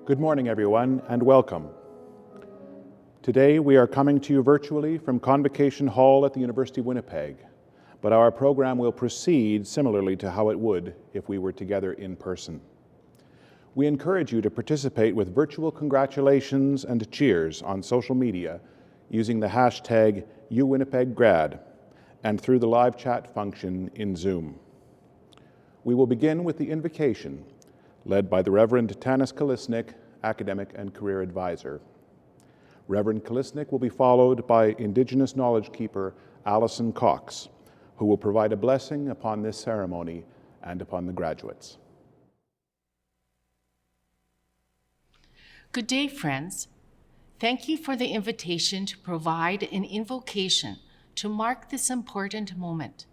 Good morning, everyone, and welcome. Today, we are coming to you virtually from Convocation Hall at the University of Winnipeg, but our program will proceed similarly to how it would if we were together in person. We encourage you to participate with virtual congratulations and cheers on social media using the hashtag #UWinnipegGrad and through the live chat function in Zoom. We will begin with the invocation, led by the Reverend Tanis Kalisnik, Academic and Career Advisor. Reverend Kalisnik will be followed by Indigenous Knowledge Keeper Alison Cox, who will provide a blessing upon this ceremony and upon the graduates. Good day, friends. Thank you for the invitation to provide an invocation to mark this important moment,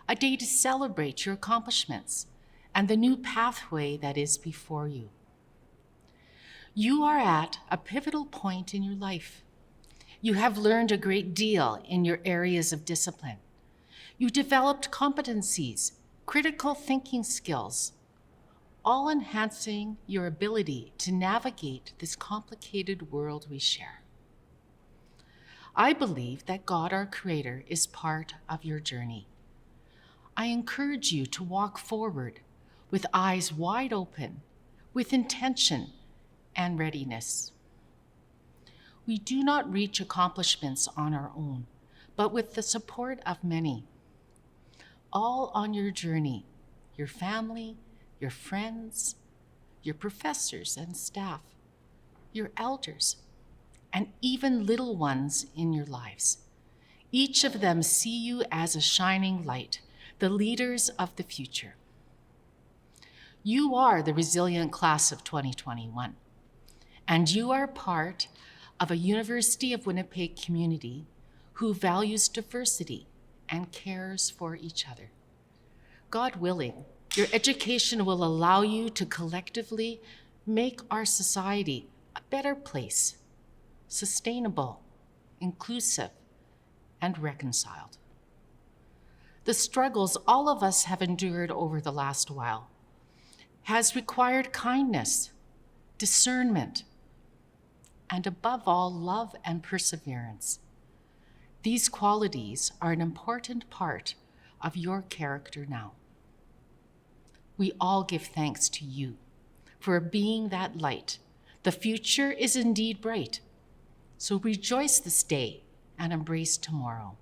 a day to celebrate your accomplishments and the new pathway that is before you. You are at a pivotal point in your life. You have learned a great deal in your areas of discipline. You developed competencies, critical thinking skills, all enhancing your ability to navigate this complicated world we share. I believe that God, our Creator, is part of your journey. I encourage you to walk forward with eyes wide open, with intention and readiness. We do not reach accomplishments on our own, but with the support of many. All on your journey, your family, your friends, your professors and staff, your elders, and even little ones in your lives. Each of them see you as a shining light, the leaders of the future. You are the resilient class of 2021, and you are part of a University of Winnipeg community who values diversity and cares for each other. God willing, your education will allow you to collectively make our society a better place, sustainable, inclusive, and reconciled. The struggles all of us have endured over the last while has required kindness, discernment, and above all, love and perseverance. These qualities are an important part of your character now. We all give thanks to you for being that light. The future is indeed bright, so rejoice this day and embrace tomorrow.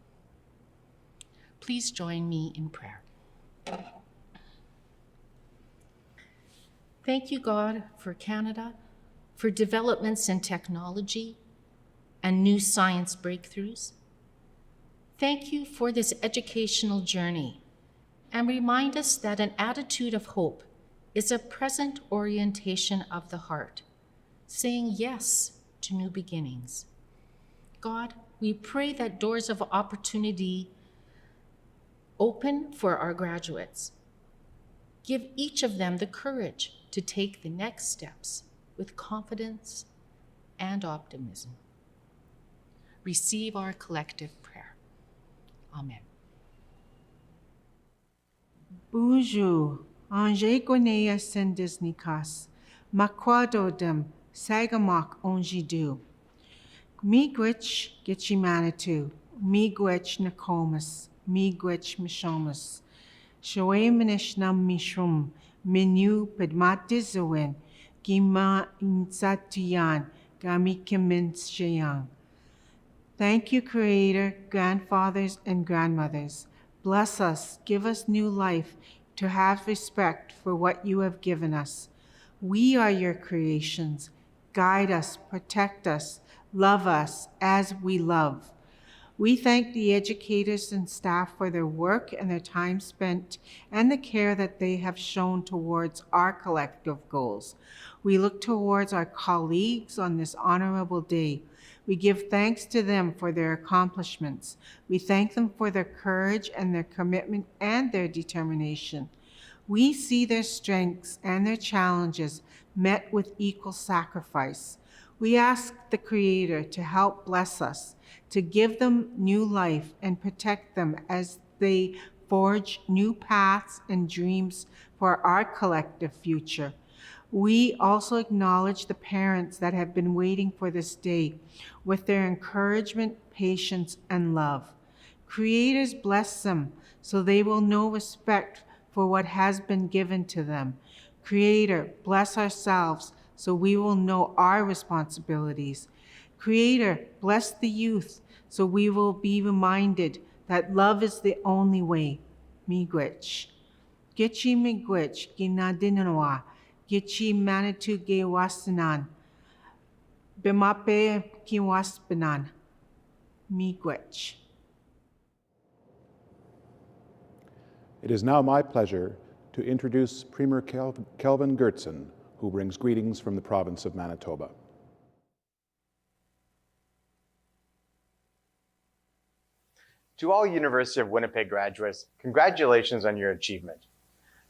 Please join me in prayer. Thank you, God, for Canada, for developments in technology and new science breakthroughs. Thank you for this educational journey, and remind us that an attitude of hope is a present orientation of the heart, saying yes to new beginnings. God, we pray that doors of opportunity open for our graduates. Give each of them the courage to take the next steps with confidence and optimism. Receive our collective prayer. Amen. Bonjour, Ange Gonea Sendisnikas, Makwadodem, Sagamak Onjidu. Miigwech Gitchimanitu, Miigwech Nakomas, Miigwech Mishomas, Shoeminish Nam Mishrum, Minu Padmatizawin, Gima Insatiyan, Gamikimin Shayang. Thank you, Creator, grandfathers and grandmothers. Bless us, give us new life to have respect for what you have given us. We are your creations. Guide us, protect us, love us as we love. We thank the educators and staff for their work and their time spent and the care that they have shown towards our collective goals. We look towards our colleagues on this honorable day. We give thanks to them for their accomplishments. We thank them for their courage and their commitment and their determination. We see their strengths and their challenges met with equal sacrifice. We ask the Creator to help bless us, to give them new life and protect them as they forge new paths and dreams for our collective future. We also acknowledge the parents that have been waiting for this day with their encouragement, patience, and love. Creators, bless them so they will know respect for what has been given to them. Creator, bless ourselves so we will know our responsibilities. Creator, bless the youth so we will be reminded that love is the only way. Miigwech. Gichi miigwech ginadinanoa. Gichi manitou ge wasanan. Bimape kiwaspanan. Miigwech. It is now my pleasure to introduce Premier Kelvin Goertzen, who brings greetings from the province of Manitoba. To all University of Winnipeg graduates, congratulations on your achievement.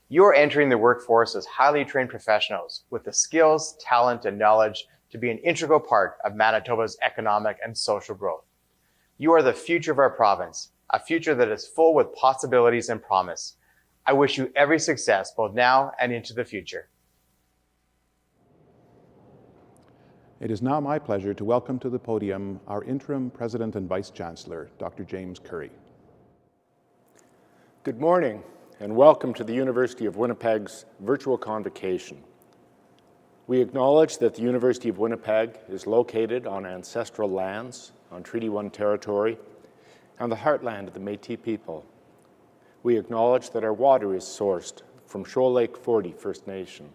You are entering the workforce as highly trained professionals with the skills, talent, and knowledge to be an integral part of Manitoba's economic and social growth. You are the future of our province, a future that is full with possibilities and promise. I wish you every success both now and into the future. It is now my pleasure to welcome to the podium our Interim President and Vice-Chancellor, Dr. James Currie. Good morning and welcome to the University of Winnipeg's virtual convocation. We acknowledge that the University of Winnipeg is located on ancestral lands, on Treaty 1 territory, and the heartland of the Métis people. We acknowledge that our water is sourced from Shoal Lake 40 First Nation.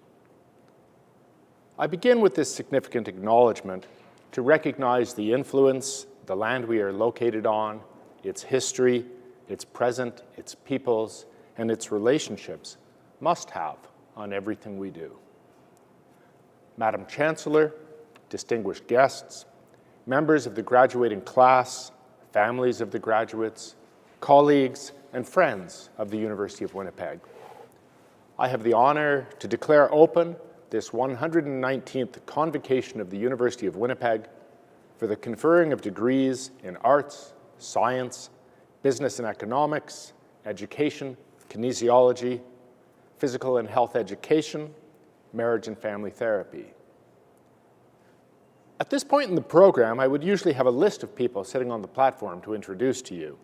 I begin with this significant acknowledgement to recognize the influence the land we are located on, its history, its present, its peoples, and its relationships must have on everything we do. Madam Chancellor, distinguished guests, members of the graduating class, families of the graduates, colleagues, and friends of the University of Winnipeg, I have the honor to declare open this 119th Convocation of the University of Winnipeg for the conferring of degrees in arts, science, business and economics, education, kinesiology, physical and health education, marriage and family therapy. At this point in the program, I would usually have a list of people sitting on the platform to introduce to you.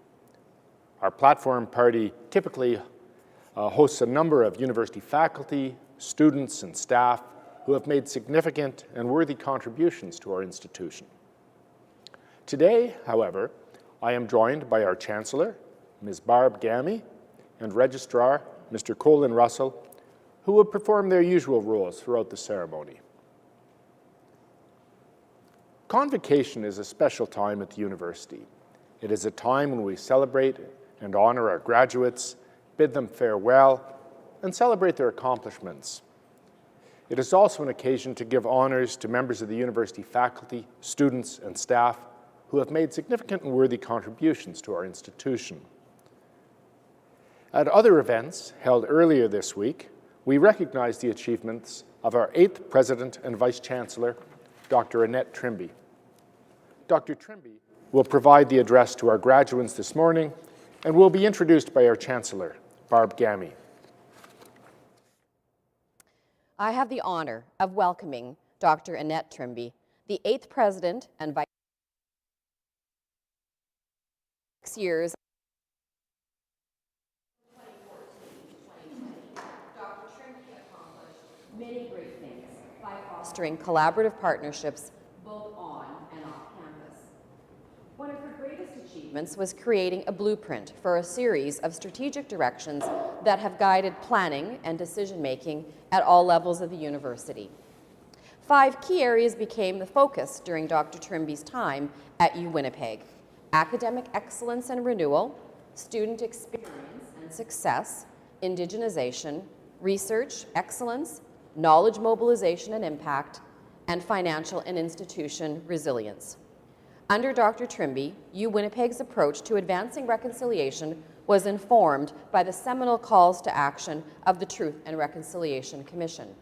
Our platform party typically hosts a number of university faculty, students, and staff who have made significant and worthy contributions to our institution. Today, however, I am joined by our Chancellor, Ms. Barb Gamey, and Registrar, Mr. Colin Russell, who will perform their usual roles throughout the ceremony. Convocation is a special time at the university. It is a time when we celebrate and honor our graduates, bid them farewell, and celebrate their accomplishments. It is also an occasion to give honors to members of the university faculty, students, and staff who have made significant and worthy contributions to our institution. At other events held earlier this week, we recognized the achievements of our 8th President and Vice-Chancellor, Dr. Annette Trimby. Dr. Trimby will provide the address to our graduates this morning and will be introduced by our Chancellor, Barb Gamey. I have the honor of welcoming Dr. Annette Trimby, the 8th President and Vice 6 years. Dr. Trimby accomplished many great things by fostering collaborative partnerships both on and off campus. One of her greatest achievements was creating a blueprint for a series of strategic directions that have guided planning and decision-making at all levels of the university. 5 key areas became the focus during Dr. Trimby's time at UWinnipeg: academic excellence and renewal, student experience and success, indigenization, research excellence, knowledge mobilization and impact, and financial and institution resilience. Under Dr. Trimby, UWinnipeg's approach to advancing reconciliation was informed by the seminal calls to action of the Truth and Reconciliation Commission.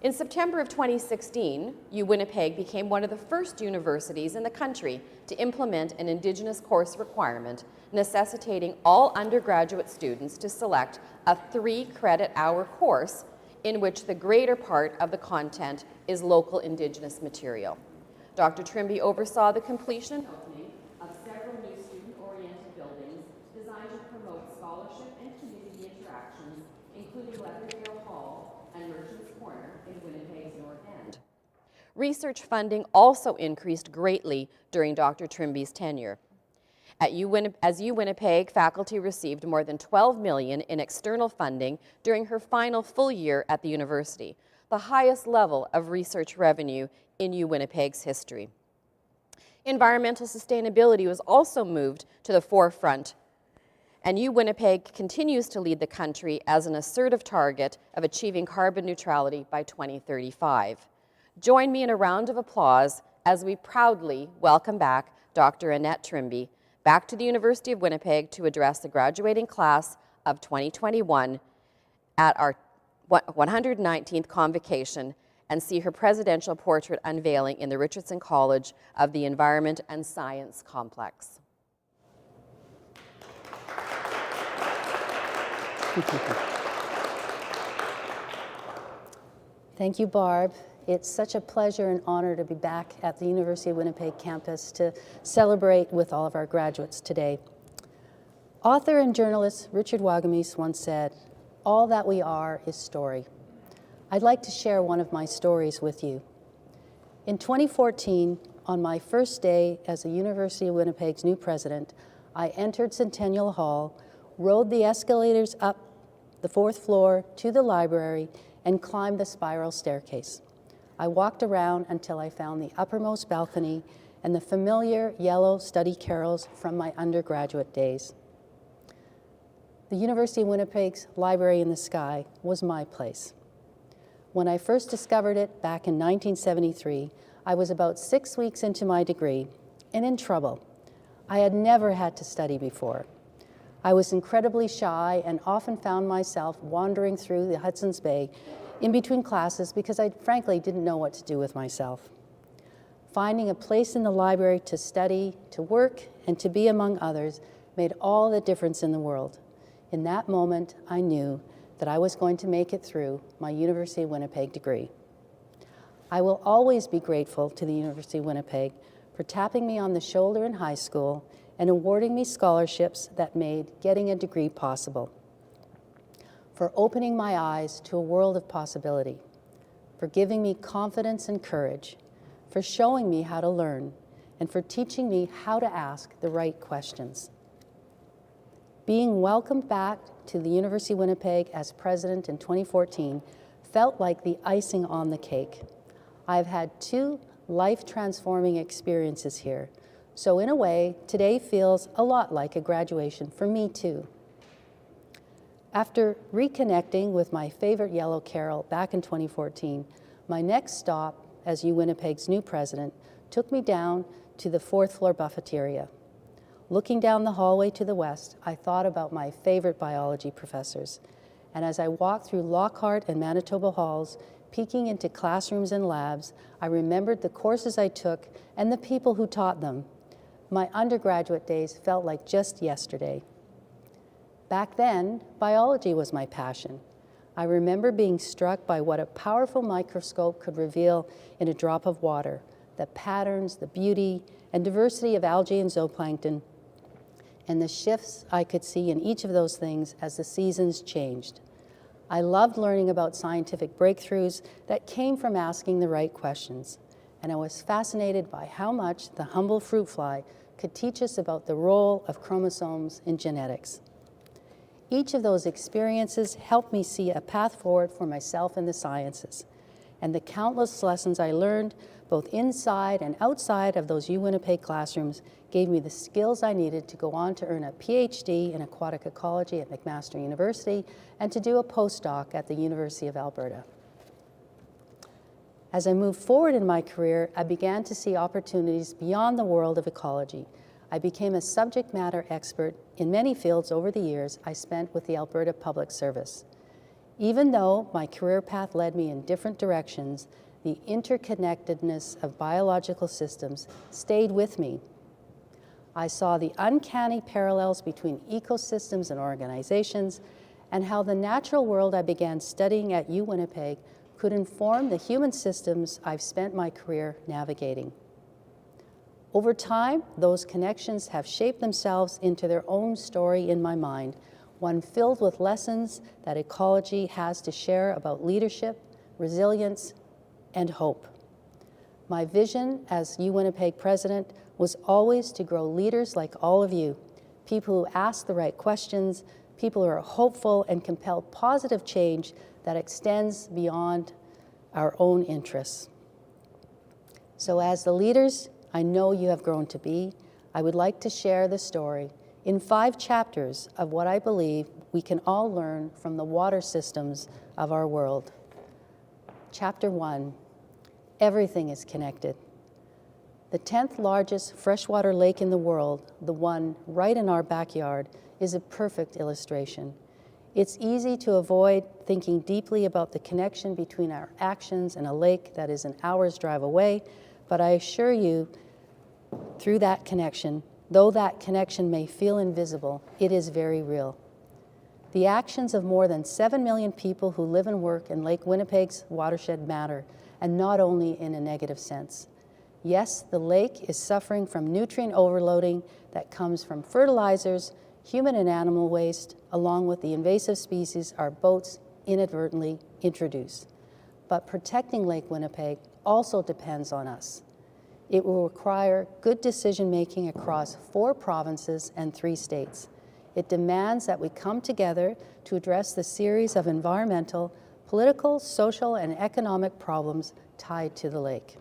In September of 2016, UWinnipeg became one of the first universities in the country to implement an Indigenous course requirement, necessitating all undergraduate students to select a 3-credit-hour course in which the greater part of the content is local Indigenous material. Dr. Trimby oversaw the completion and opening of several new student-oriented buildings designed to promote scholarship and community interactions, including Leatherdale Hall and Merchants Corner in Winnipeg's North End. Research funding also increased greatly during Dr. Trimby's tenure. As UWinnipeg, faculty received more than $12 million in external funding during her final full year at the university, the highest level of research revenue in UWinnipeg's history. Environmental sustainability was also moved to the forefront, and UWinnipeg continues to lead the country as an assertive target of achieving carbon neutrality by 2035. Join me in a round of applause as we proudly welcome back Dr. Annette Trimby back to the University of Winnipeg to address the graduating class of 2021 at our 119th Convocation and see her presidential portrait unveiling in the Richardson College of the Environment and Science Complex. Thank you, Barb. It's such a pleasure and honor to be back at the University of Winnipeg campus to celebrate with all of our graduates today. Author and journalist Richard Wagamese once said, "All that we are is story." I'd like to share one of my stories with you. In 2014, on my first day as the University of Winnipeg's new president, I entered Centennial Hall, rode the escalators up the 4th floor to the library, and climbed the spiral staircase. I walked around until I found the uppermost balcony and the familiar yellow study carrels from my undergraduate days. The University of Winnipeg's Library in the Sky was my place. When I first discovered it back in 1973, I was about 6 weeks into my degree and in trouble. I had never had to study before. I was incredibly shy and often found myself wandering through the Hudson's Bay in between classes because I frankly didn't know what to do with myself. Finding a place in the library to study, to work, and to be among others made all the difference in the world. In that moment, I knew that I was going to make it through my University of Winnipeg degree. I will always be grateful to the University of Winnipeg for tapping me on the shoulder in high school and awarding me scholarships that made getting a degree possible, for opening my eyes to a world of possibility, for giving me confidence and courage, for showing me how to learn, and for teaching me how to ask the right questions. Being welcomed back to the University of Winnipeg as president in 2014 felt like the icing on the cake. I've had 2 life-transforming experiences here, so in a way, today feels a lot like a graduation for me too. After reconnecting with my favorite yellow carol back in 2014, my next stop as UWinnipeg's new president took me down to the 4th floor buffeteria. Looking down the hallway to the west, I thought about my favorite biology professors. And as I walked through Lockhart and Manitoba halls, peeking into classrooms and labs, I remembered the courses I took and the people who taught them. My undergraduate days felt like just yesterday. Back then, biology was my passion. I remember being struck by what a powerful microscope could reveal in a drop of water, the patterns, the beauty, and diversity of algae and zooplankton, and the shifts I could see in each of those things as the seasons changed. I loved learning about scientific breakthroughs that came from asking the right questions, and I was fascinated by how much the humble fruit fly could teach us about the role of chromosomes in genetics. Each of those experiences helped me see a path forward for myself in the sciences, and the countless lessons I learned both inside and outside of those UWinnipeg classrooms gave me the skills I needed to go on to earn a PhD in aquatic ecology at McMaster University and to do a postdoc at the University of Alberta. As I moved forward in my career, I began to see opportunities beyond the world of ecology. I became a subject matter expert in many fields over the years I spent with the Alberta Public Service. Even though my career path led me in different directions, the interconnectedness of biological systems stayed with me. I saw the uncanny parallels between ecosystems and organizations, and how the natural world I began studying at UWinnipeg could inform the human systems I've spent my career navigating. Over time, those connections have shaped themselves into their own story in my mind, one filled with lessons that ecology has to share about leadership, resilience, and hope. My vision as UWinnipeg president was always to grow leaders like all of you, people who ask the right questions, people who are hopeful and compel positive change that extends beyond our own interests. So as the leaders I know you have grown to be, I would like to share the story in 5 chapters of what I believe we can all learn from the water systems of our world. Chapter 1, everything is connected. The 10th largest freshwater lake in the world, the one right in our backyard, is a perfect illustration. It's easy to avoid thinking deeply about the connection between our actions and a lake that is an hour's drive away, but I assure you, through that connection, though that connection may feel invisible, it is very real. The actions of more than 7 million people who live and work in Lake Winnipeg's watershed matter, and not only in a negative sense. Yes, the lake is suffering from nutrient overloading that comes from fertilizers, human and animal waste, along with the invasive species our boats inadvertently introduce. But protecting Lake Winnipeg also depends on us. It will require good decision-making across 4 provinces and 3 states. It demands that we come together to address the series of environmental, political, social, and economic problems tied to the lake.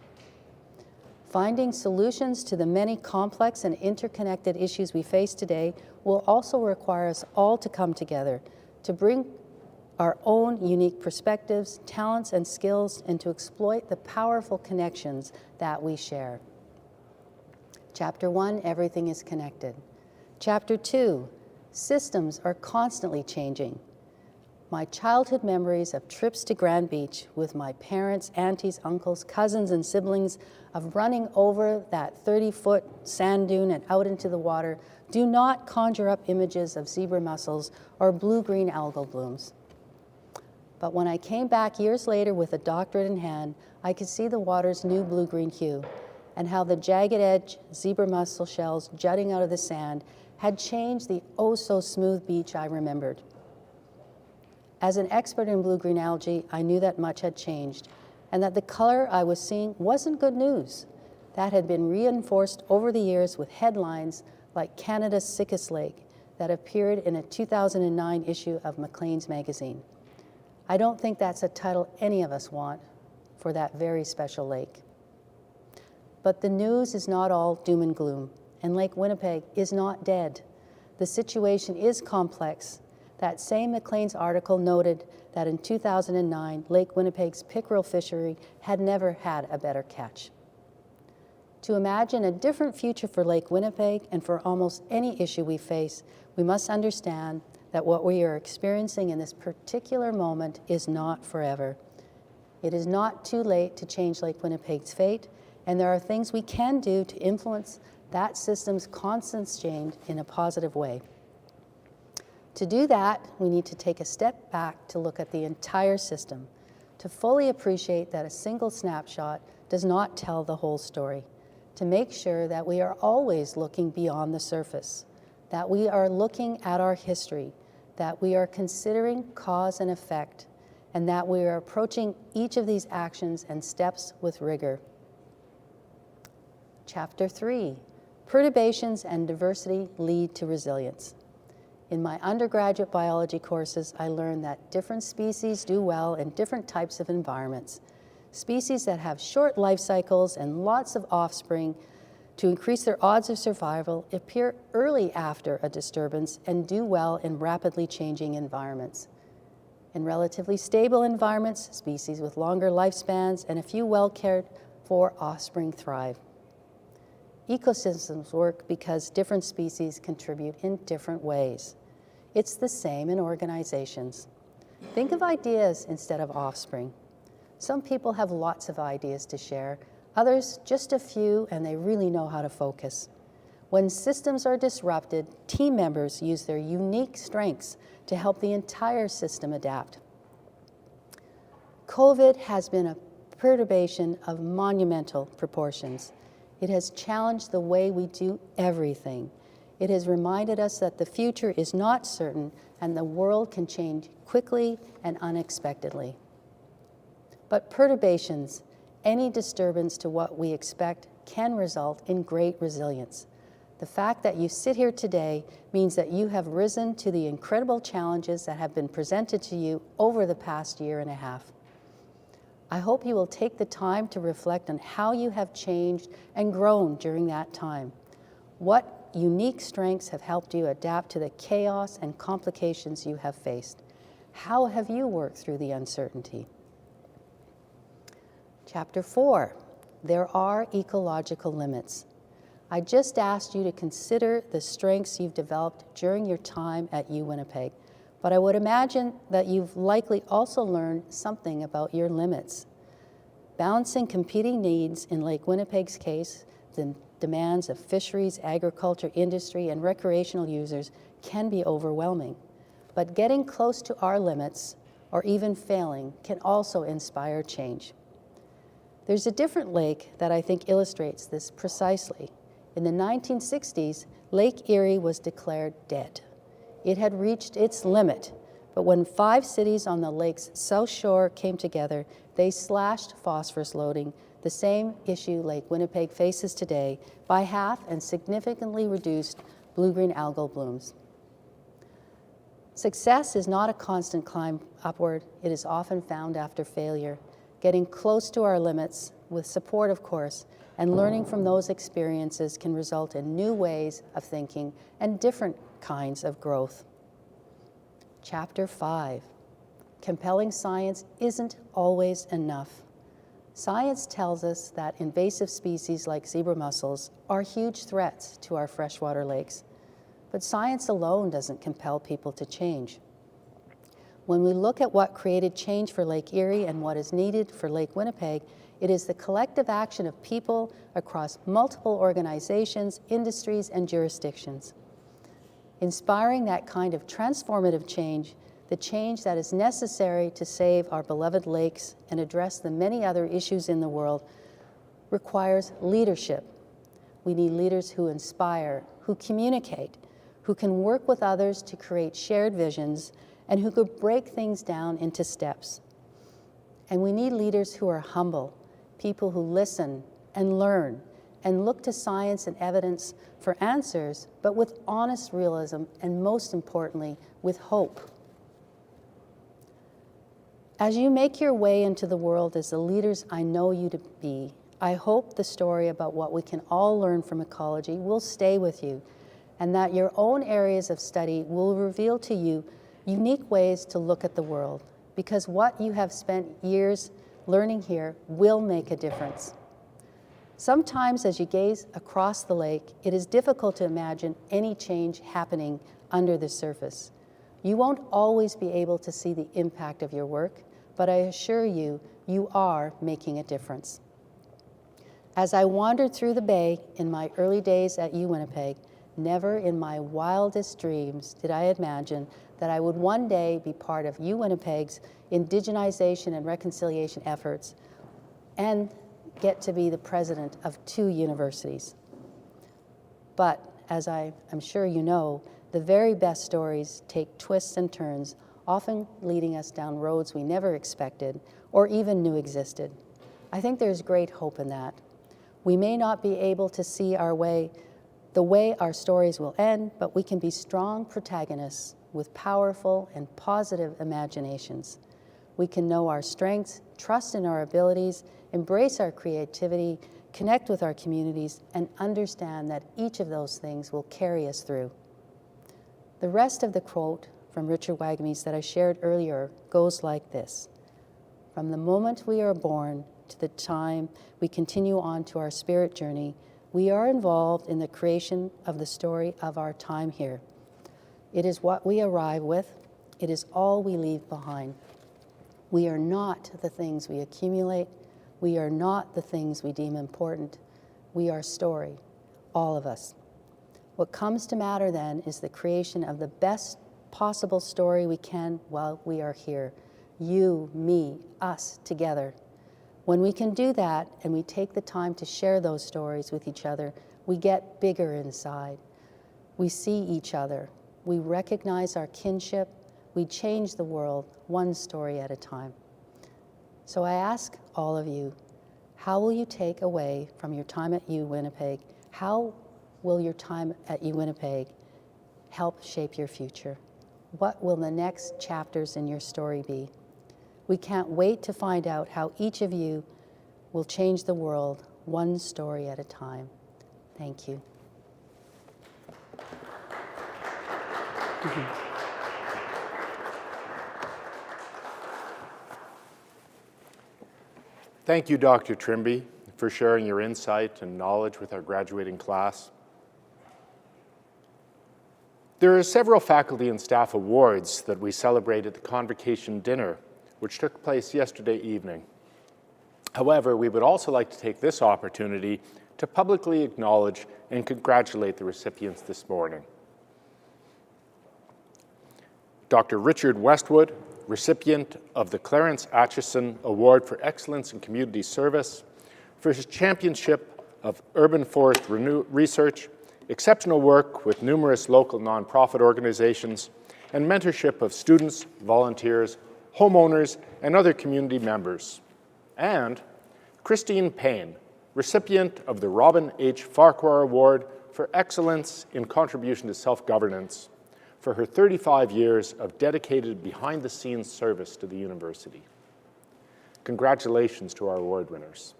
Finding solutions to the many complex and interconnected issues we face today will also require us all to come together, to bring our own unique perspectives, talents, and skills, and to exploit the powerful connections that we share. Chapter 1, everything is connected. Chapter 2, systems are constantly changing. My childhood memories of trips to Grand Beach with my parents, aunties, uncles, cousins, and siblings, of running over that 30-foot sand dune and out into the water do not conjure up images of zebra mussels or blue-green algal blooms. But when I came back years later with a doctorate in hand, I could see the water's new blue-green hue and how the jagged-edge zebra mussel shells jutting out of the sand had changed the oh-so-smooth beach I remembered. As an expert in blue-green algae, I knew that much had changed and that the color I was seeing wasn't good news. That had been reinforced over the years with headlines like Canada's Sickest Lake that appeared in a 2009 issue of Maclean's magazine. I don't think that's a title any of us want for that very special lake. But the news is not all doom and gloom, and Lake Winnipeg is not dead. The situation is complex. That same Maclean's article noted that in 2009, Lake Winnipeg's pickerel fishery had never had a better catch. To imagine a different future for Lake Winnipeg and for almost any issue we face, we must understand that what we are experiencing in this particular moment is not forever. It is not too late to change Lake Winnipeg's fate, and there are things we can do to influence that system's constant change in a positive way. To do that, we need to take a step back to look at the entire system, to fully appreciate that a single snapshot does not tell the whole story, to make sure that we are always looking beyond the surface, that we are looking at our history, that we are considering cause and effect, and that we are approaching each of these actions and steps with rigor. Chapter 3, perturbations and diversity lead to resilience. In my undergraduate biology courses, I learned that different species do well in different types of environments. Species that have short life cycles and lots of offspring to increase their odds of survival appear early after a disturbance and do well in rapidly changing environments. In relatively stable environments, species with longer lifespans and a few well-cared for offspring thrive. Ecosystems work because different species contribute in different ways. It's the same in organizations. Think of ideas instead of offspring. Some people have lots of ideas to share, others just a few, and they really know how to focus. When systems are disrupted, team members use their unique strengths to help the entire system adapt. COVID has been a perturbation of monumental proportions. It has challenged the way we do everything. It has reminded us that the future is not certain and the world can change quickly and unexpectedly. But perturbations, any disturbance to what we expect, can result in great resilience. The fact that you sit here today means that you have risen to the incredible challenges that have been presented to you over the past year and a half. I hope you will take the time to reflect on how you have changed and grown during that time. What unique strengths have helped you adapt to the chaos and complications you have faced? How have you worked through the uncertainty? Chapter 4, there are ecological limits. I just asked you to consider the strengths you've developed during your time at UWinnipeg, but I would imagine that you've likely also learned something about your limits. Balancing competing needs, in Lake Winnipeg's case, the demands of fisheries, agriculture, industry, and recreational users can be overwhelming. But getting close to our limits, or even failing, can also inspire change. There's a different lake that I think illustrates this precisely. In the 1960s, Lake Erie was declared dead. It had reached its limit, but when 5 cities on the lake's south shore came together, they slashed phosphorus loading, the same issue Lake Winnipeg faces today, by half and significantly reduced blue-green algal blooms. Success is not a constant climb upward. It is often found after failure. Getting close to our limits, with support of course, and learning from those experiences can result in new ways of thinking and different kinds of growth. Chapter 5, compelling science isn't always enough. Science tells us that invasive species like zebra mussels are huge threats to our freshwater lakes, but science alone doesn't compel people to change. When we look at what created change for Lake Erie and what is needed for Lake Winnipeg, it is the collective action of people across multiple organizations, industries, and jurisdictions. Inspiring that kind of transformative change, the change that is necessary to save our beloved lakes and address the many other issues in the world, requires leadership. We need leaders who inspire, who communicate, who can work with others to create shared visions, and who could break things down into steps. And we need leaders who are humble, people who listen and learn and look to science and evidence for answers, but with honest realism and, most importantly, with hope. As you make your way into the world as the leaders I know you to be, I hope the story about what we can all learn from ecology will stay with you, and that your own areas of study will reveal to you unique ways to look at the world, because what you have spent years learning here will make a difference. Sometimes as you gaze across the lake, it is difficult to imagine any change happening under the surface. You won't always be able to see the impact of your work, but I assure you, you are making a difference. As I wandered through the bay in my early days at UWinnipeg, never in my wildest dreams did I imagine that I would one day be part of UWinnipeg's indigenization and reconciliation efforts and get to be the president of 2 universities. But as I'm sure you know, the very best stories take twists and turns, often leading us down roads we never expected or even knew existed. I think there's great hope in that. We may not be able to see the way our stories will end, but we can be strong protagonists with powerful and positive imaginations. We can know our strengths, trust in our abilities, embrace our creativity, connect with our communities, and understand that each of those things will carry us through. The rest of the quote from Richard Wagamese that I shared earlier goes like this: "From the moment we are born to the time we continue on to our spirit journey, we are involved in the creation of the story of our time here. It is what we arrive with. It is all we leave behind. We are not the things we accumulate. We are not the things we deem important. We are story, all of us. What comes to matter then is the creation of the best possible story we can while we are here. You, me, us, together. When we can do that and we take the time to share those stories with each other, we get bigger inside. We see each other. We recognize our kinship. We change the world one story at a time. So I ask all of you, how will you take away from your time at UWinnipeg? How will your time at UWinnipeg help shape your future? What will the next chapters in your story be? We can't wait to find out how each of you will change the world one story at a time. Thank you. Thank you, Dr. Trimby, for sharing your insight and knowledge with our graduating class. There are several faculty and staff awards that we celebrate at the Convocation dinner, which took place yesterday evening. However, we would also like to take this opportunity to publicly acknowledge and congratulate the recipients this morning. Dr. Richard Westwood, recipient of the Clarence Atchison Award for Excellence in Community Service, for his championship of urban forest research, exceptional work with numerous local nonprofit organizations, and mentorship of students, volunteers, homeowners, and other community members. And Christine Payne, recipient of the Robin H. Farquhar Award for Excellence in Contribution to Self-Governance, for her 35 years of dedicated behind-the-scenes service to the university. Congratulations to our award winners.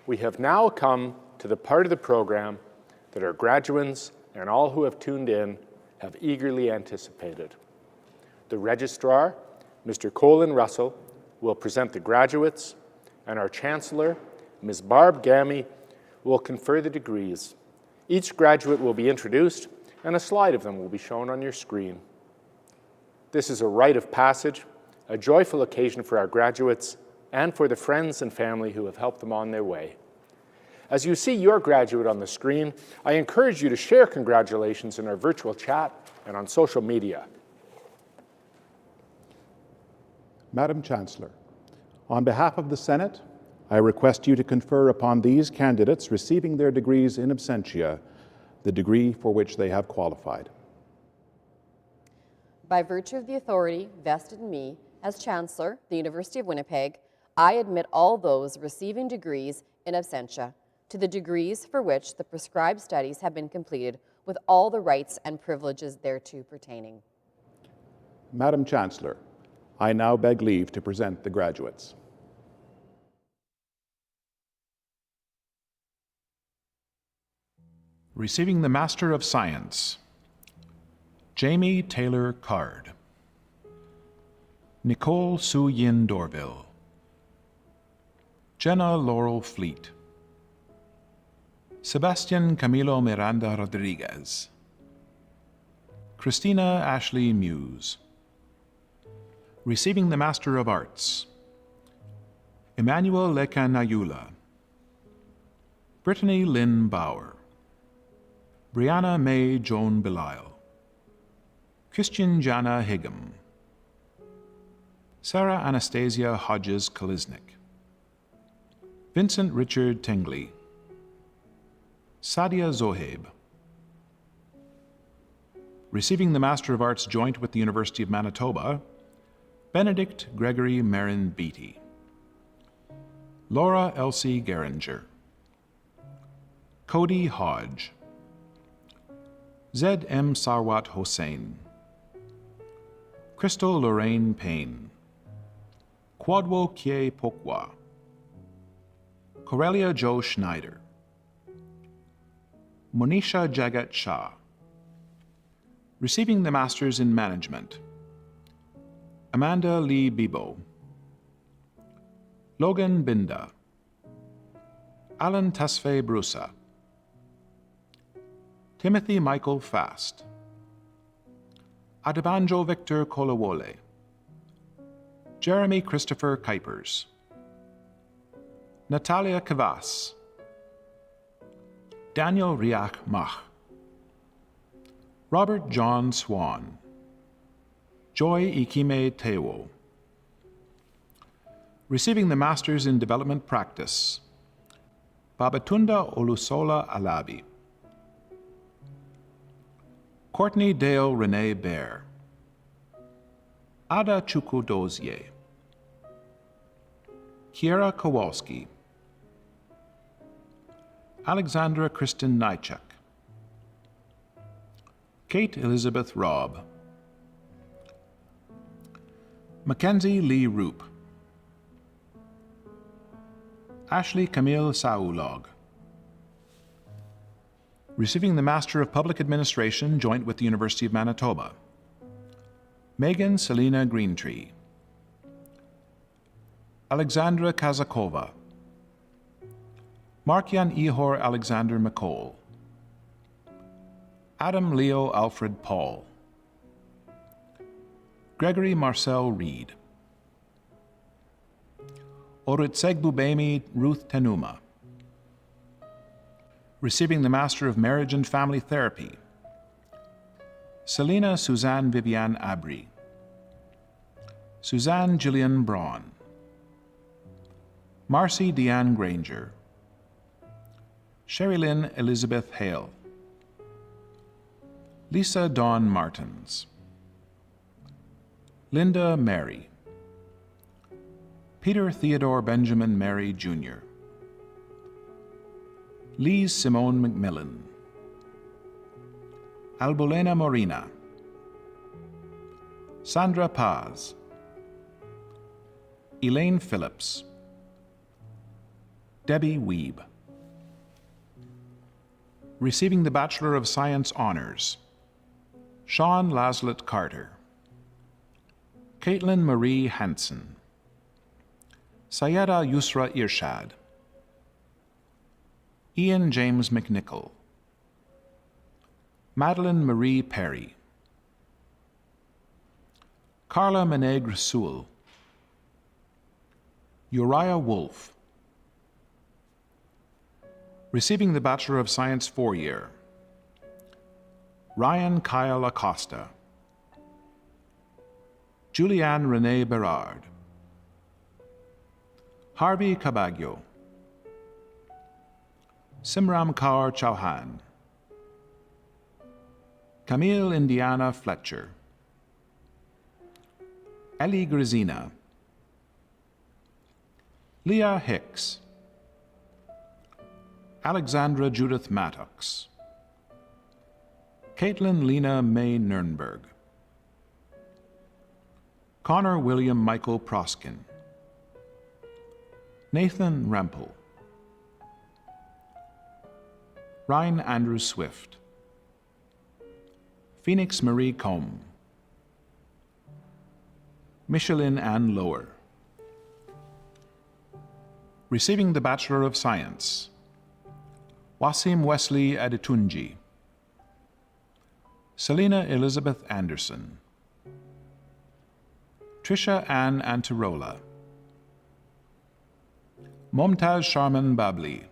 We have now come to the part of the program that our graduates and all who have tuned in have eagerly anticipated. The Registrar, Mr. Colin Russell, will present the graduates, and our Chancellor, Ms. Barb Gamey, will confer the degrees. Each graduate will be introduced, and a slide of them will be shown on your screen. This is a rite of passage, a joyful occasion for our graduates and for the friends and family who have helped them on their way. As you see your graduate on the screen, I encourage you to share congratulations in our virtual chat and on social media. Madam Chancellor, on behalf of the Senate, I request you to confer upon these candidates receiving their degrees in absentia the degree for which they have qualified. By virtue of the authority vested in me as Chancellor, the University of Winnipeg, I admit all those receiving degrees in absentia to the degrees for which the prescribed studies have been completed with all the rights and privileges thereto pertaining. Madam Chancellor, I now beg leave to present the graduates. Receiving the Master of Science, Jamie Taylor Card, Nicole Su-Yin Dorville, Jenna Laurel Fleet, Sebastian Camilo Miranda Rodriguez, Christina Ashley Muse. Receiving the Master of Arts, Emmanuel Lecanayula, Brittany Lynn Bauer, Brianna May Joan Belisle, Christian Jana Higgum, Sarah Anastasia Hodges Kaliznik, Vincent Richard Tengley, Sadia Zohaib. Receiving the Master of Arts joint with the University of Manitoba, Benedict Gregory Marin Beatty, Laura Elsie Geringer, Cody Hodge, Zed M. Sarwat Hossein, Crystal Lorraine Payne, Kwadwo Kie Pokwa, Corelia Jo Schneider, Monisha Jagat Shah. Receiving the Masters in Management, Amanda Lee Bibo, Logan Binda, Alan Tasfe Brusa, Timothy Michael Fast, Adebanjo Victor Kolawole, Jeremy Christopher Kuipers, Natalia Kavas, Daniel Riach Mach, Robert John Swan, Joy Ikime Tewo. Receiving the Masters in Development Practice, Babatunda Olusola Alabi, Courtney Dale Renee Bear, Ada Chukwu Dozie, Kiera Kowalski, Alexandra Kristen Nychuk, Kate Elizabeth Robb, Mackenzie Lee Roop, Ashley Camille Saulog. Receiving the Master of Public Administration, joint with the University of Manitoba, Megan Selina Greentree, Alexandra Kazakova, Markian Ihor Alexander McCall, Adam Leo Alfred Paul, Gregory Marcel Reed, Orutsegbubemi Ruth Tenuma. Receiving the Master of Marriage and Family Therapy, Selena Suzanne Viviane Abri, Suzanne Gillian Braun, Marcy Deanne Granger, Sherilyn Elizabeth Hale, Lisa Dawn Martins, Linda Mary, Peter Theodore Benjamin Mary Jr., Lise Simone McMillan, Albolena Morina, Sandra Paz, Elaine Phillips, Debbie Weeb. Receiving the Bachelor of Science Honors, Sean Laslett Carter, Caitlin Marie Hansen, Sayeda Yusra Irshad, Ian James McNichol, Madeline Marie Perry, Carla Menegre Sewell, Uriah Wolfe. Receiving the Bachelor of Science 4-year, Ryan Kyle Acosta, Julianne Renee Berard, Harvey Cabagyo, Simram Kaur Chauhan, Camille Indiana Fletcher, Ellie Grazina, Leah Hicks, Alexandra Judith Mattox, Caitlin Lena May Nurnberg, Connor William Michael Proskin, Nathan Rempel, Ryan Andrew Swift, Phoenix Marie Combe, Micheline Ann Lower. Receiving the Bachelor of Science, Wasim Wesley Adetunji, Selena Elizabeth Anderson, Trisha Ann Antirola, Momtaz Sharman Babli,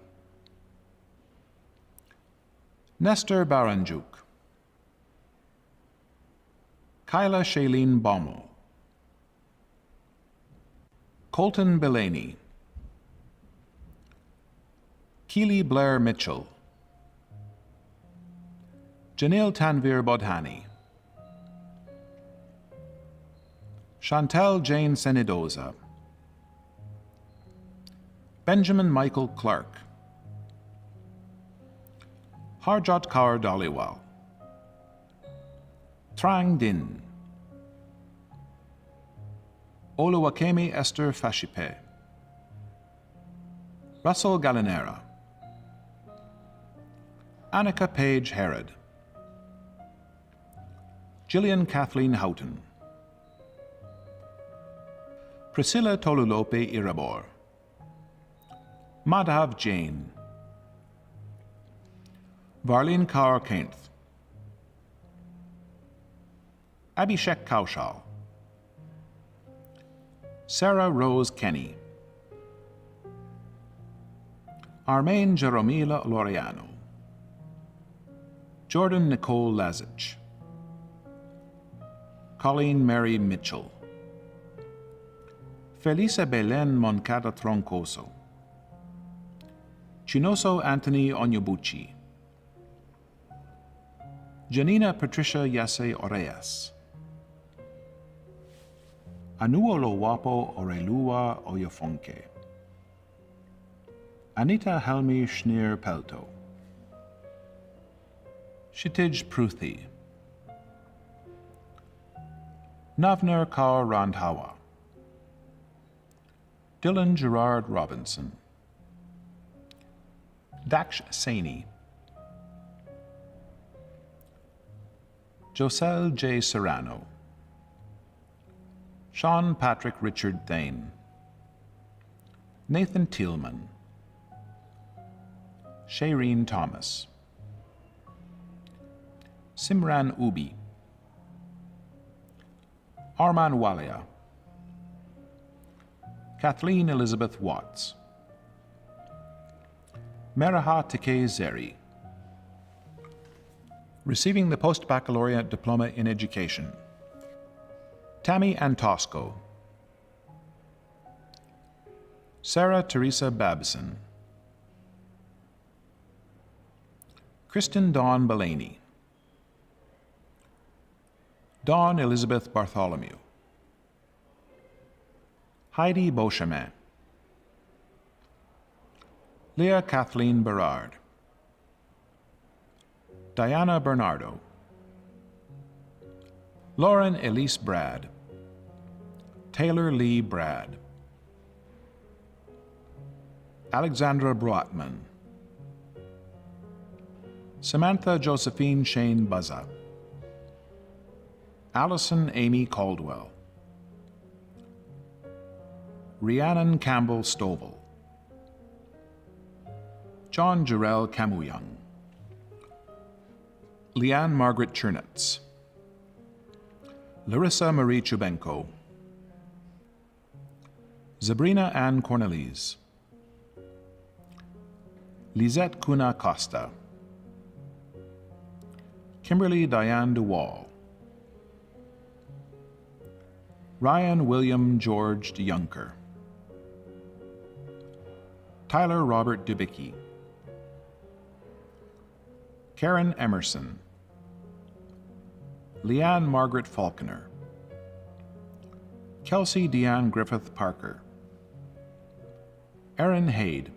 Nestor Baranjuk, Kyla Shailene Baumel, Colton Belaney, Keely Blair Mitchell, Janelle Tanvir Bodhani, Chantel Jane Senidoza, Benjamin Michael Clark, Harjot Kaur Dhaliwal, Trang Din, Oluwakemi Esther Fashipe, Russell Gallinera, Annika Page Herod, Gillian Kathleen Houghton, Priscilla Tolulope Irabor, Madhav Jain, Varleen Kaur Kainth, Abhishek Kaushal, Sarah Rose Kenny, Armaine Jeromila Laureano, Jordan Nicole Lazich, Colleen Mary Mitchell, Felisa Belen Moncada Troncoso, Chinoso Anthony Onyobuchi, Janina Patricia Yase Oreas, Anuolo Wapo Orelua Oyofonke, Anita Helmi Schneer Pelto, Shitij Pruthi, Navner Kaur Randhawa, Dylan Gerard Robinson, Daksh Saini, Joselle J. Serrano, Sean Patrick Richard Thane, Nathan Thielman, Shaireen Thomas, Simran Ubi, Arman Walia, Kathleen Elizabeth Watts, Meraha Tekei Zeri, receiving the Post-Baccalaureate Diploma in Education, Tammy Antosco, Sarah Teresa Babson, Kristen Dawn Belaney, Dawn Elizabeth Bartholomew, Heidi Beauchemin, Leah Kathleen Berard, Diana Bernardo, Lauren Elise Brad, Taylor Lee Brad, Alexandra Broatman, Samantha Josephine Shane Buzza, Allison Amy Caldwell, Rhiannon Campbell Stovall, John Jarrell Camuyang, Leanne Margaret Chernetz, Larissa Marie Chubenko, Sabrina Ann Cornelise, Lisette Cuna Costa, Kimberly Diane DeWall, Ryan William George DeYunker, Tyler Robert Dubicki, Karen Emerson, Leanne Margaret Falconer, Kelsey Deanne Griffith Parker, Erin Haid,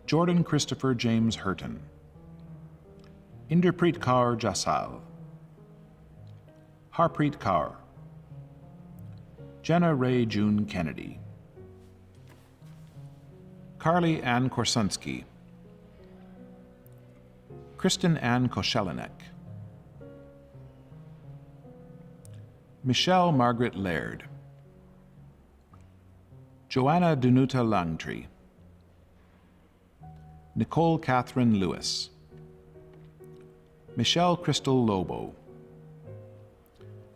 Jordan Christopher James Hurton, Inderpreet Kaur Jasal, Harpreet Kaur, Jenna Ray June Kennedy, Carly Ann Korsunski, Kristen Ann Koshelinek, Michelle Margaret Laird, Joanna Danuta Langtree, Nicole Catherine Lewis, Michelle Crystal Lobo,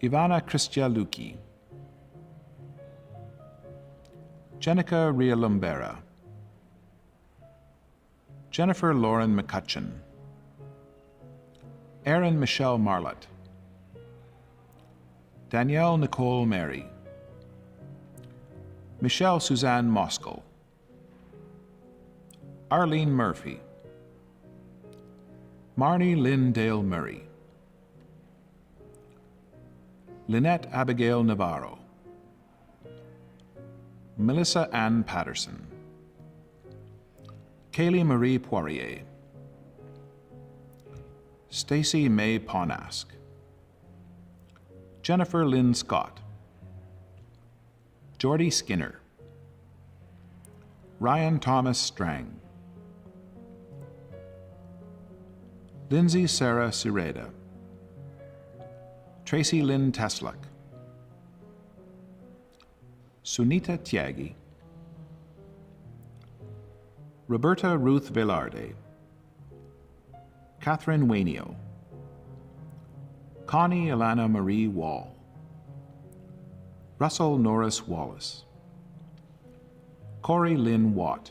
Ivana Cristia Luki, Jenica Ria Lumbera, Jennifer Lauren McCutcheon, Erin Michelle Marlott, Danielle Nicole Mary, Michelle Suzanne Moskal, Arlene Murphy, Marnie Lynn Dale Murray, Lynette Abigail Navarro, Melissa Ann Patterson, Kaylee Marie Poirier, Stacy May Ponask, Jennifer Lynn Scott, Jordy Skinner, Ryan Thomas Strang, Lindsay Sarah Sireda, Tracy Lynn Teslak, Sunita Tyagi, Roberta Ruth Velarde, Catherine Wainio, Connie Alana Marie Wall, Russell Norris Wallace, Corey Lynn Watt,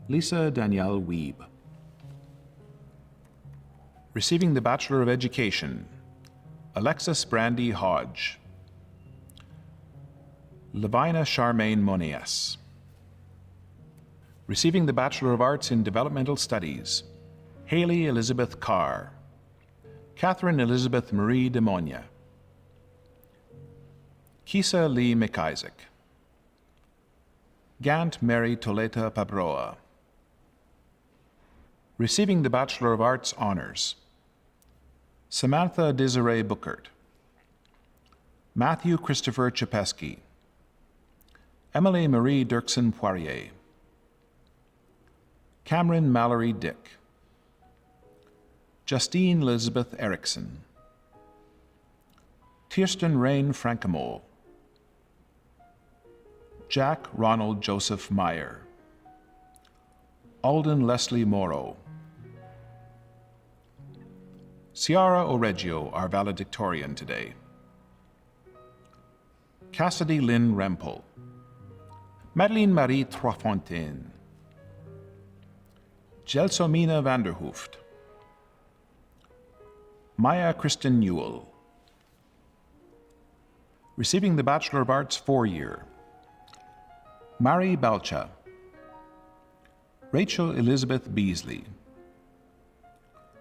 Lisa Danielle Wiebe, Receiving the Bachelor of Education, Alexis Brandy Hodge. Levina Charmaine Monias. Receiving the Bachelor of Arts in Developmental Studies, Haley Elizabeth Carr. Catherine Elizabeth Marie Demonia. Kisa Lee McIsaac. Gant Mary Toleta Pabroa. Receiving the Bachelor of Arts Honors, Samantha Desiree Bookert. Matthew Christopher Chapesky. Emily Marie Dirksen Poirier. Cameron Mallory Dick. Justine Elizabeth Erickson. Kirsten Rain Frankemole. Jack Ronald Joseph Meyer. Alden Leslie Morrow. Ciara Oreggio, our valedictorian today. Cassidy Lynn Rempel. Madeleine Marie Troisfontaine. Gelsomina Vanderhooft. Maya Kristen Newell. Receiving the Bachelor of Arts 4-year, Mari Balcha. Rachel Elizabeth Beasley.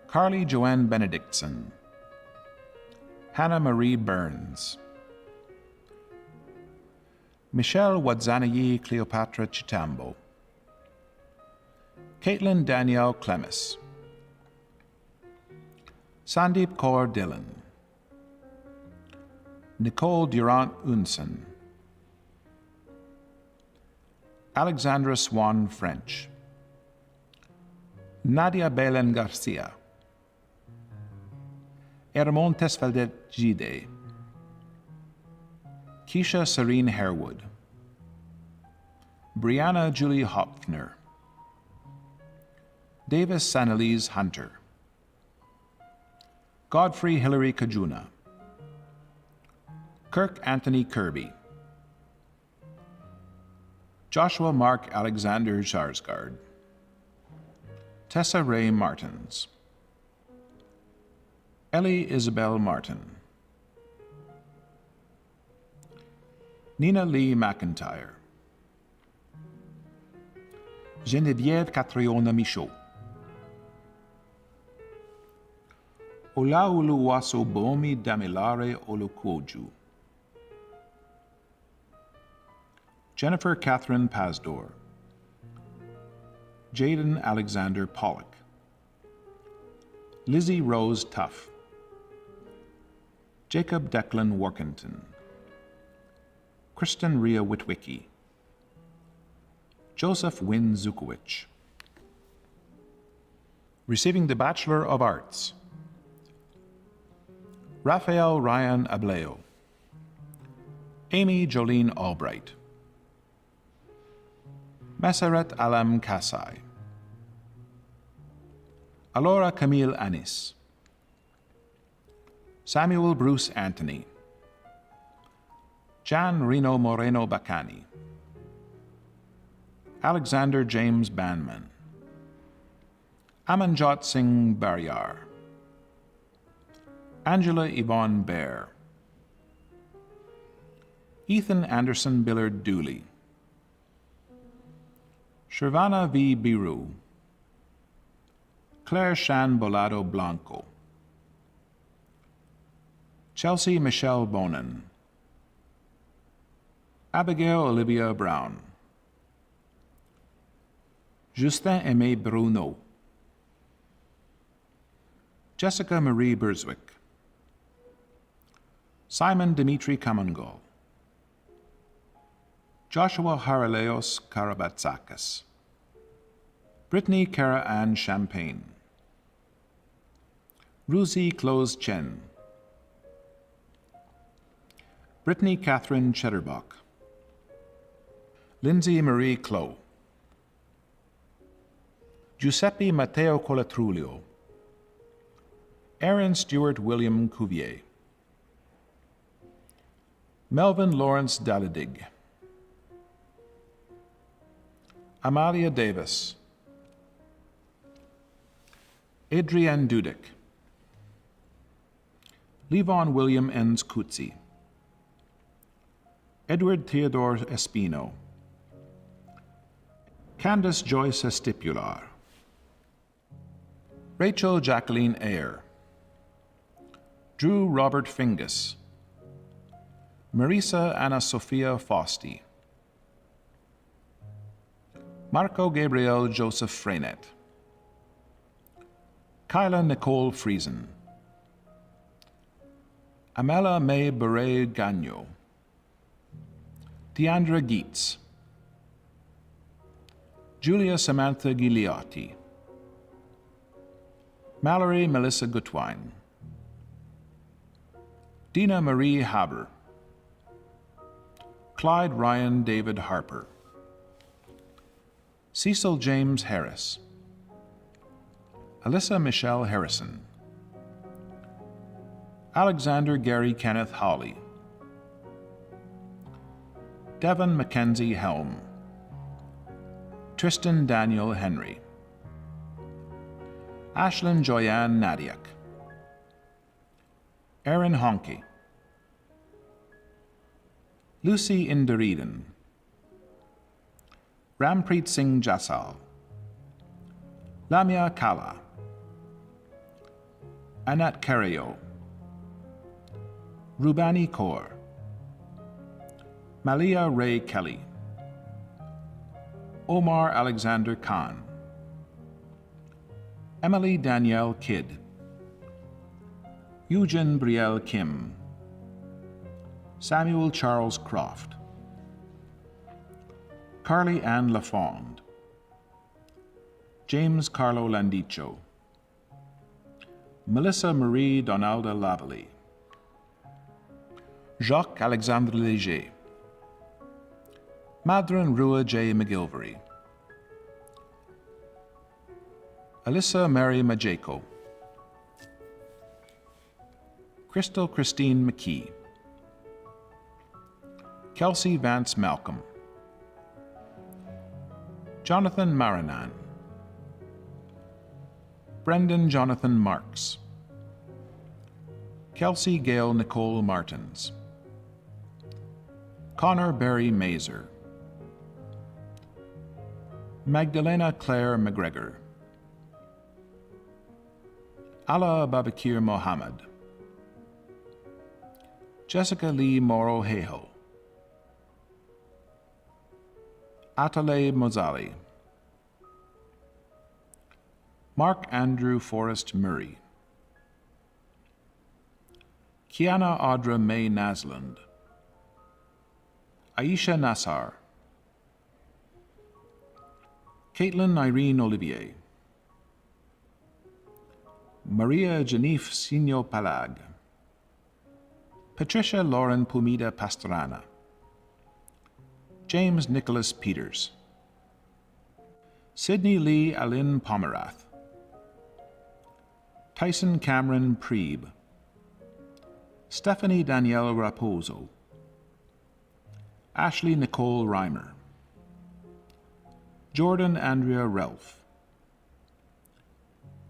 Carly Joanne Benedictson. Hannah Marie Burns. Michelle Wadzanayi Cleopatra Chitambo. Caitlin Danielle Clemis. Sandeep Kaur Dillon. Nicole Durant Unsen. Alexandra Swan French. Nadia Belen Garcia. Hermon Tesfeldet Gide. Keisha Serene Harewood. Brianna Julie Hopfner. Davis Sanalise Hunter. Godfrey Hillary Kajuna. Kirk Anthony Kirby. Joshua Mark Alexander Sarsgaard. Tessa Ray Martins. Ellie Isabel Martin. Nina Lee McIntyre. Geneviève Catriona Michaud. Olaoluwaso Bomi Damilare Olukoju. Jennifer Catherine Pasdor. Jaden Alexander Pollock. Lizzie Rose Tuff. Jacob Declan Workington. Kristen Rhea Witwicky. Joseph Wynne Zukowicz. Receiving the Bachelor of Arts, Raphael Ryan Ableo. Amy Jolene Albright. Maseret Alam Kasai. Alora Camille Anis. Samuel Bruce Anthony. Jan Reno Moreno Bacani. Alexander James Banman. Amanjot Singh Baryar. Angela Yvonne Baer. Ethan Anderson Billard Dooley. Shirvana V. Biru. Claire Shan Bolado Blanco. Chelsea Michelle Bonin. Abigail Olivia Brown. Justin Aimé Bruno. Jessica Marie Burswick. Simon Dimitri Kamangol. Joshua Haraleos Karabatsakis. Brittany Cara Ann Champagne. Ruzi Close Chen. Brittany Catherine Chedderbach. Lindsay Marie Clow. Giuseppe Matteo Colatrulio. Aaron Stewart William Cuvier. Melvin Lawrence Daladig. Amalia Davis. Adrienne Dudek. Levon William Enns Coetzee, Edward Theodore Espino, Candace Joyce Estipular, Rachel Jacqueline Ayer, Drew Robert Fingus, Marisa Anna Sophia Fosti, Marco Gabriel Joseph Freinet, Kyla Nicole Friesen, Amela May Beret Gagnon, Deandra Geets, Julia Samantha Gigliotti, Mallory Melissa Gutwine, Dina Marie Haber, Clyde Ryan David Harper, Cecil James Harris, Alyssa Michelle Harrison, Alexander Gary Kenneth Hawley, Devon Mackenzie Helm, Tristan Daniel Henry, Ashlyn Joyanne Nadiak, Aaron Honke, Lucy Indereden, Rampreet Singh Jasal, Lamia Kala, Anat Karayo, Rubani Kaur, Malia Ray Kelly, Omar Alexander Khan, Emily Danielle Kidd, Eugen Brielle Kim, Samuel Charles Croft, Carly Ann Lafond, James Carlo Landicho, Melissa Marie Donalda Lavalley, Jacques Alexandre Léger, Madron Rua J. McGilvery, Alyssa Mary Majeko, Crystal Christine McKee, Kelsey Vance Malcolm, Jonathan Marinan, Brendan Jonathan Marks, Kelsey Gail Nicole Martins, Connor Barry Mazer, Magdalena Claire McGregor, Ala Babakir Mohammed, Jessica Lee Morrow Heho, Atale Mozali, Mark Andrew Forrest Murray, Kiana Audra May Nasland, Aisha Nassar, Caitlin Irene Olivier, Maria Janif Signo Palag, Patricia Lauren Pumida Pastrana, James Nicholas Peters, Sydney Lee Alin Pomerath, Tyson Cameron Preeb, Stephanie Danielle Raposo, Ashley Nicole Reimer, Jordan Andrea Relf,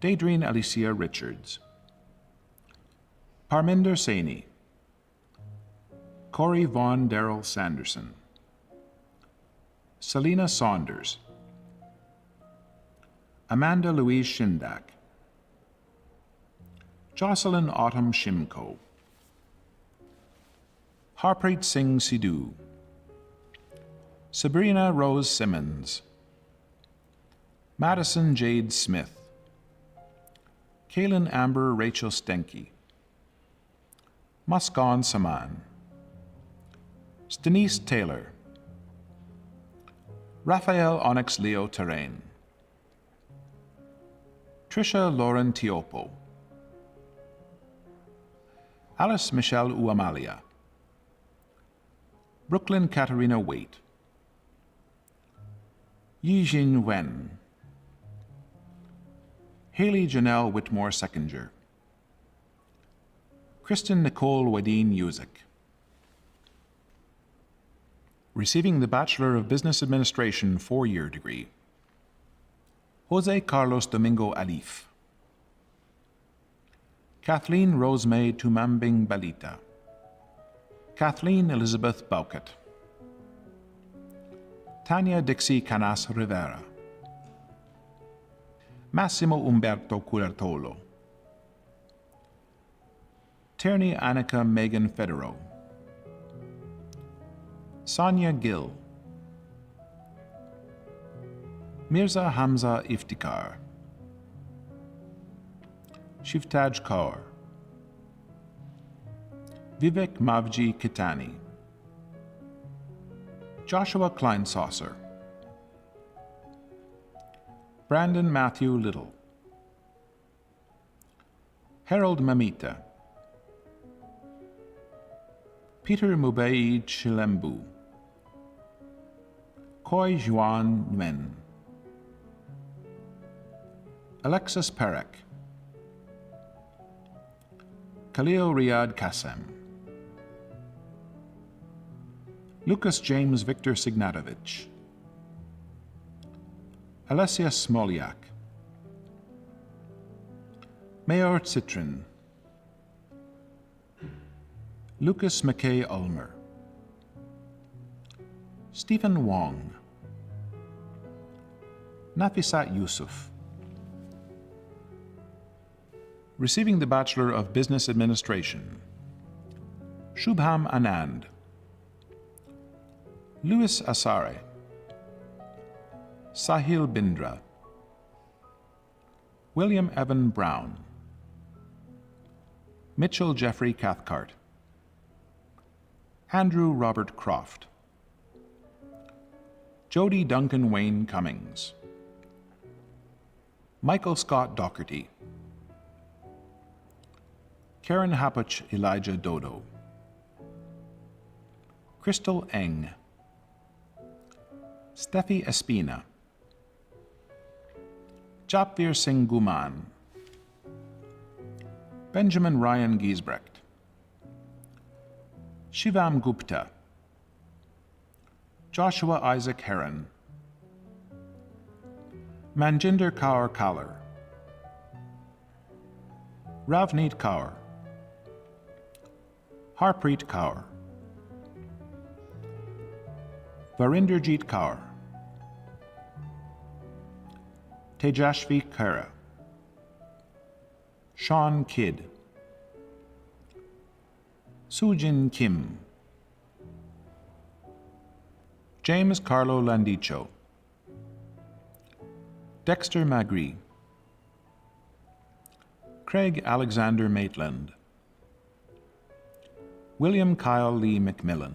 Daedrine Alicia Richards, Parminder Saini, Corey Vaughn Darrell Sanderson, Selena Saunders, Amanda Louise Shindak, Jocelyn Autumn Shimko, Harpreet Singh Sidhu, Sabrina Rose Simmons, Madison Jade Smith, Kaylin Amber Rachel Stenke, Muskan Saman, Stenice Taylor, Raphael Onyx Leo Terrain, Trisha Lauren Tiopo, Alice Michelle Uamalia, Brooklyn Katarina Waite, Yijin Wen, Haley Janelle Whitmore Seconder, Kristen Nicole Wadeen Usick. Receiving the Bachelor of Business Administration 4-year degree, Jose Carlos Domingo Alif, Kathleen Rosemay Tumambing Balita, Kathleen Elizabeth Bauket, Tanya Dixie Canas Rivera, Massimo Umberto Culertolo, Tierney Annika Megan Federo, Sonia Gill, Mirza Hamza Iftikhar, Shivtaj Kaur, Vivek Mavji Kitani, Joshua Kleinsaucer, Brandon Matthew Little, Harold Mamita, Peter Mubei Chilembu, Koi Juan Nguyen, Alexis Perek, Khalil Riyad Kassem, Lucas James Victor Signatovich, Alessia Smolyak, Mayor Citrin, Lucas McKay Ulmer, Stephen Wong, Nafisat Yusuf. Receiving the Bachelor of Business Administration, Shubham Anand, Louis Asare, Sahil Bindra, William Evan Brown, Mitchell Jeffrey Cathcart, Andrew Robert Croft, Jody Duncan Wayne Cummings, Michael Scott Docherty, Karen Hapuch Elijah Dodo, Crystal Eng, Steffi Espina, Japvir Singh Guman, Benjamin Ryan Giesbrecht, Shivam Gupta, Joshua Isaac Heron, Manjinder Kaur Kalar, Ravneet Kaur, Harpreet Kaur, Varinderjeet Kaur, Tejashvi Khera, Sean Kidd, Sujin Kim, James Carlo Landicho, Dexter Magri, Craig Alexander Maitland, William Kyle Lee McMillan,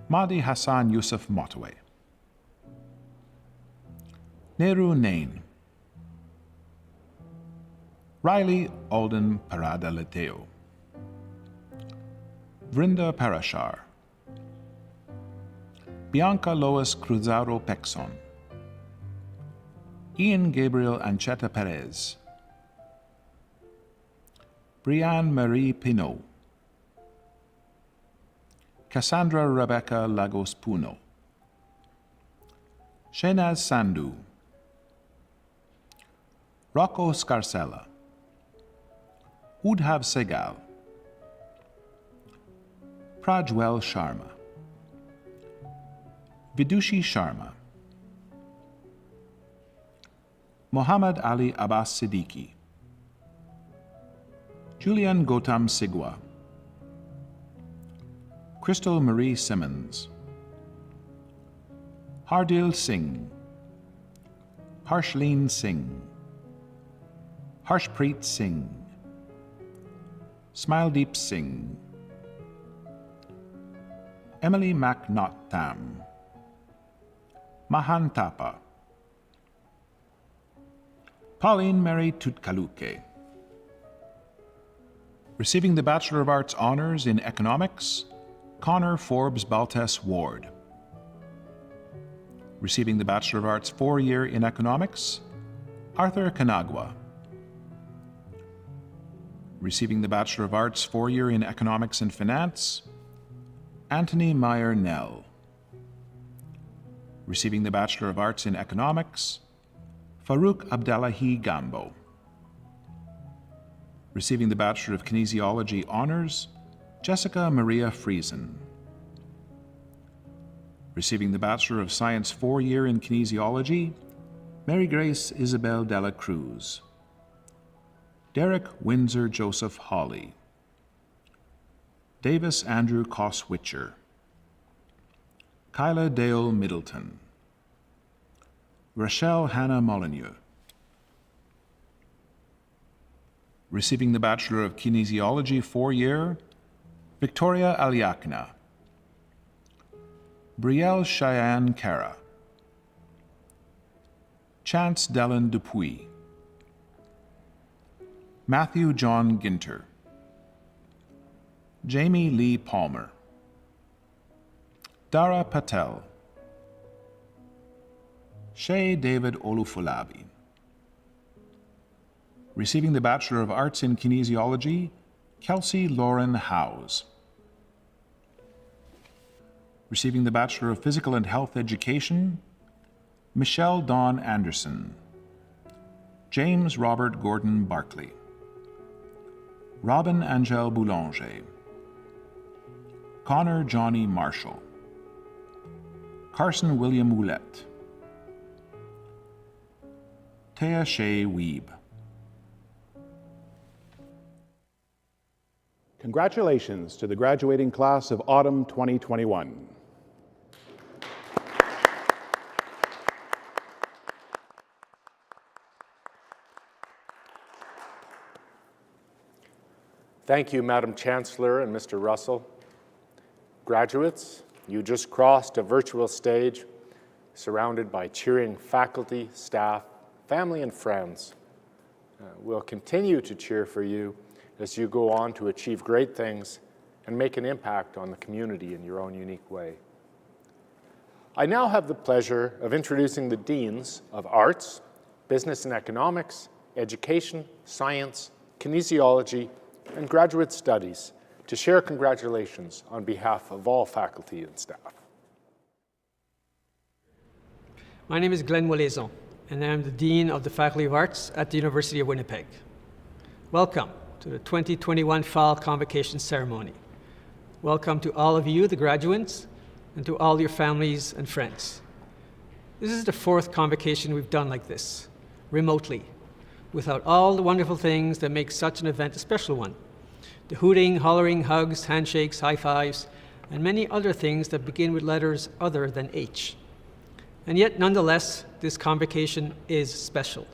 Mahdi Hassan Yusuf Motaway, Nehru Nain, Riley Alden Parada Leteo, Vrinda Parashar, Bianca Lois Cruzaro Pexon, Ian Gabriel Ancheta Perez, Brianne Marie Pinot, Cassandra Rebecca Lagos Puno, Shenaz Sandhu, Rocco Scarcella, Udhav Segal, Prajwel Sharma, Vidushi Sharma, Muhammad Ali Abbas Siddiqui, Julian Gautam Sigwa, Crystal Marie Simmons, Hardil Singh, Harshleen Singh, Harshpreet Singh, Smiledeep Singh, Emily MacNaught Tam, Mahan Thapa, Pauline Mary Tutkaluke. Receiving the Bachelor of Arts honors in Economics, Connor Forbes Baltes Ward. Receiving the Bachelor of Arts 4-year in Economics, Arthur Kanagwa. Receiving the Bachelor of Arts 4-year in Economics and Finance, Anthony Meyer Nell. Receiving the Bachelor of Arts in Economics, Farouk Abdallahi Gambo. Receiving the Bachelor of Kinesiology honors, Jessica Maria Friesen. Receiving the Bachelor of Science 4-year in Kinesiology, Mary Grace Isabel Dela Cruz. Derek Windsor Joseph Hawley. Davis Andrew Koswitcher. Kyla Dale Middleton. Rochelle Hannah Molyneux. Receiving the Bachelor of Kinesiology 4-year, Victoria Aliakna. Brielle Cheyenne Cara. Chance Dellen Dupuis. Matthew John Ginter. Jamie Lee Palmer. Dara Patel. Shay David Olufulabi. Receiving the Bachelor of Arts in Kinesiology, Kelsey Lauren Howes. Receiving the Bachelor of Physical and Health Education, Michelle Dawn Anderson. James Robert Gordon Barkley. Robin Angel Boulanger. Connor Johnny Marshall. Carson William Woulette. Thea Shea Weeb. Congratulations to the graduating class of Autumn 2021. Thank you, Madam Chancellor and Mr. Russell. Graduates, you just crossed a virtual stage surrounded by cheering faculty, staff, family, and friends. We'll continue to cheer for you as you go on to achieve great things and make an impact on the community in your own unique way. I now have the pleasure of introducing the Deans of Arts, Business and Economics, Education, Science, Kinesiology, and Graduate Studies to share congratulations on behalf of all faculty and staff. My name is Glenn Walaison, and I am the Dean of the Faculty of Arts at the University of Winnipeg. Welcome to the 2021 Fall Convocation Ceremony. Welcome to all of you, the graduates, and to all your families and friends. This is the 4th convocation we've done like this, remotely, without all the wonderful things that make such an event a special one. The hooting, hollering, hugs, handshakes, high fives, and many other things that begin with letters other than H. And yet, nonetheless, this convocation is special.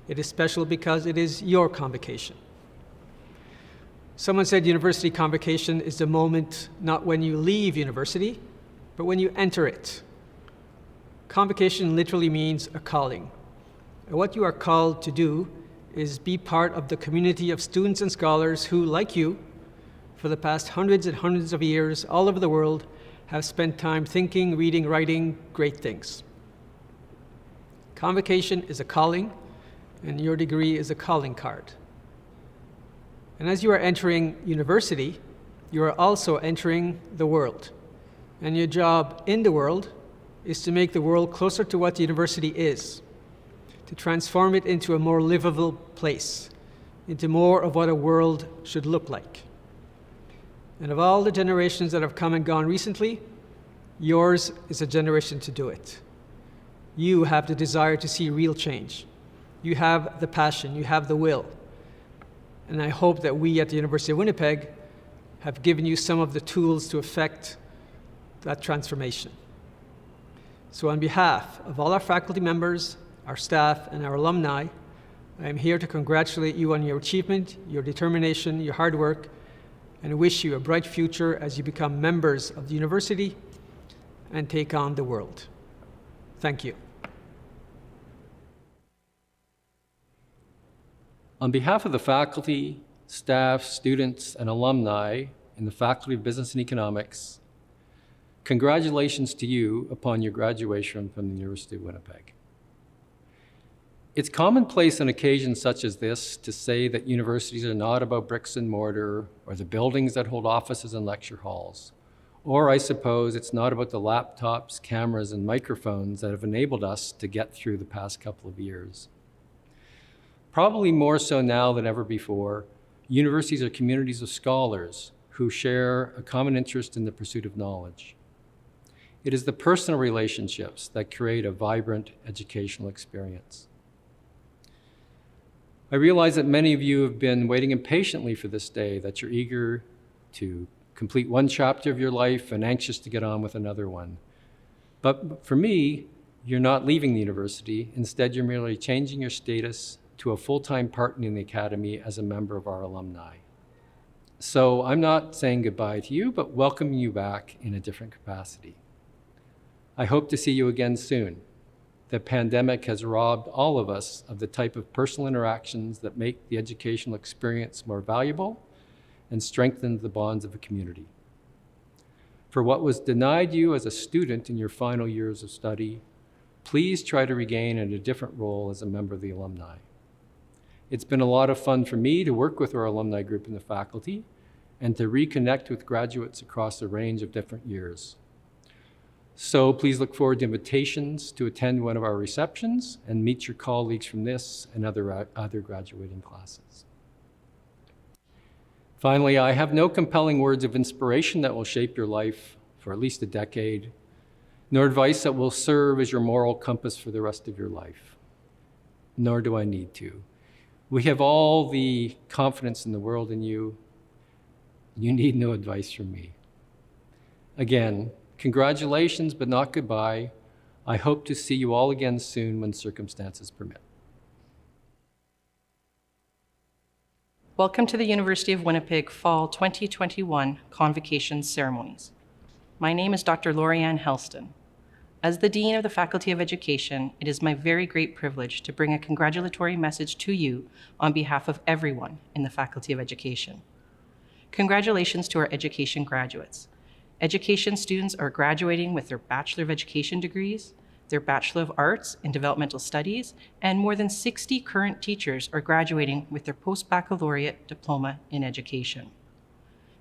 It is special because it is your convocation. Someone said university convocation is the moment not when you leave university, but when you enter it. Convocation literally means a calling. And what you are called to do is be part of the community of students and scholars who, like you, for the past hundreds and hundreds of years all over the world, have spent time thinking, reading, writing great things. Convocation is a calling, and your degree is a calling card. And as you are entering university, you are also entering the world. And your job in the world is to make the world closer to what the university is, to transform it into a more livable place, into more of what a world should look like. And of all the generations that have come and gone recently, yours is a generation to do it. You have the desire to see real change. You have the passion, you have the will. And I hope that we at the University of Winnipeg have given you some of the tools to effect that transformation. So on behalf of all our faculty members, our staff, and our alumni, I am here to congratulate you on your achievement, your determination, your hard work, and wish you a bright future as you become members of the university and take on the world. Thank you. On behalf of the faculty, staff, students, and alumni in the Faculty of Business and Economics, congratulations to you upon your graduation from the University of Winnipeg. It's commonplace on occasions such as this to say that universities are not about bricks and mortar or the buildings that hold offices and lecture halls. Or I suppose it's not about the laptops, cameras, and microphones that have enabled us to get through the past couple of years. Probably more so now than ever before, Universities are communities of scholars who share a common interest in the pursuit of knowledge. It is the personal relationships that create a vibrant educational experience. I realize that many of you have been waiting impatiently for this day, that you're eager to complete one chapter of your life and anxious to get on with another one. But for me, you're not leaving the university. Instead, you're merely changing your status to a full-time partner in the academy as a member of our alumni. So I'm not saying goodbye to you, but welcoming you back in a different capacity. I hope to see you again soon. The pandemic has robbed all of us of the type of personal interactions that make the educational experience more valuable and strengthen the bonds of a community. For what was denied you as a student in your final years of study, please try to regain in a different role as a member of the alumni. It's been a lot of fun for me to work with our alumni group and the faculty and to reconnect with graduates across a range of different years. So please look forward to invitations to attend one of our receptions and meet your colleagues from this and other graduating classes. Finally, I have no compelling words of inspiration that will shape your life for at least a decade, nor advice that will serve as your moral compass for the rest of your life. Nor do I need to. We have all the confidence in the world in you. You need no advice from me. Again, congratulations, but not goodbye. I hope to see you all again soon when circumstances permit. Welcome to the University of Winnipeg Fall 2021 Convocation Ceremonies. My name is Dr. Lorianne Helston. As the Dean of the Faculty of Education, it is my very great privilege to bring a congratulatory message to you on behalf of everyone in the Faculty of Education. Congratulations to our education graduates. Education students are graduating with their Bachelor of Education degrees, their Bachelor of Arts in Developmental Studies, and more than 60 current teachers are graduating with their Post-Baccalaureate Diploma in Education.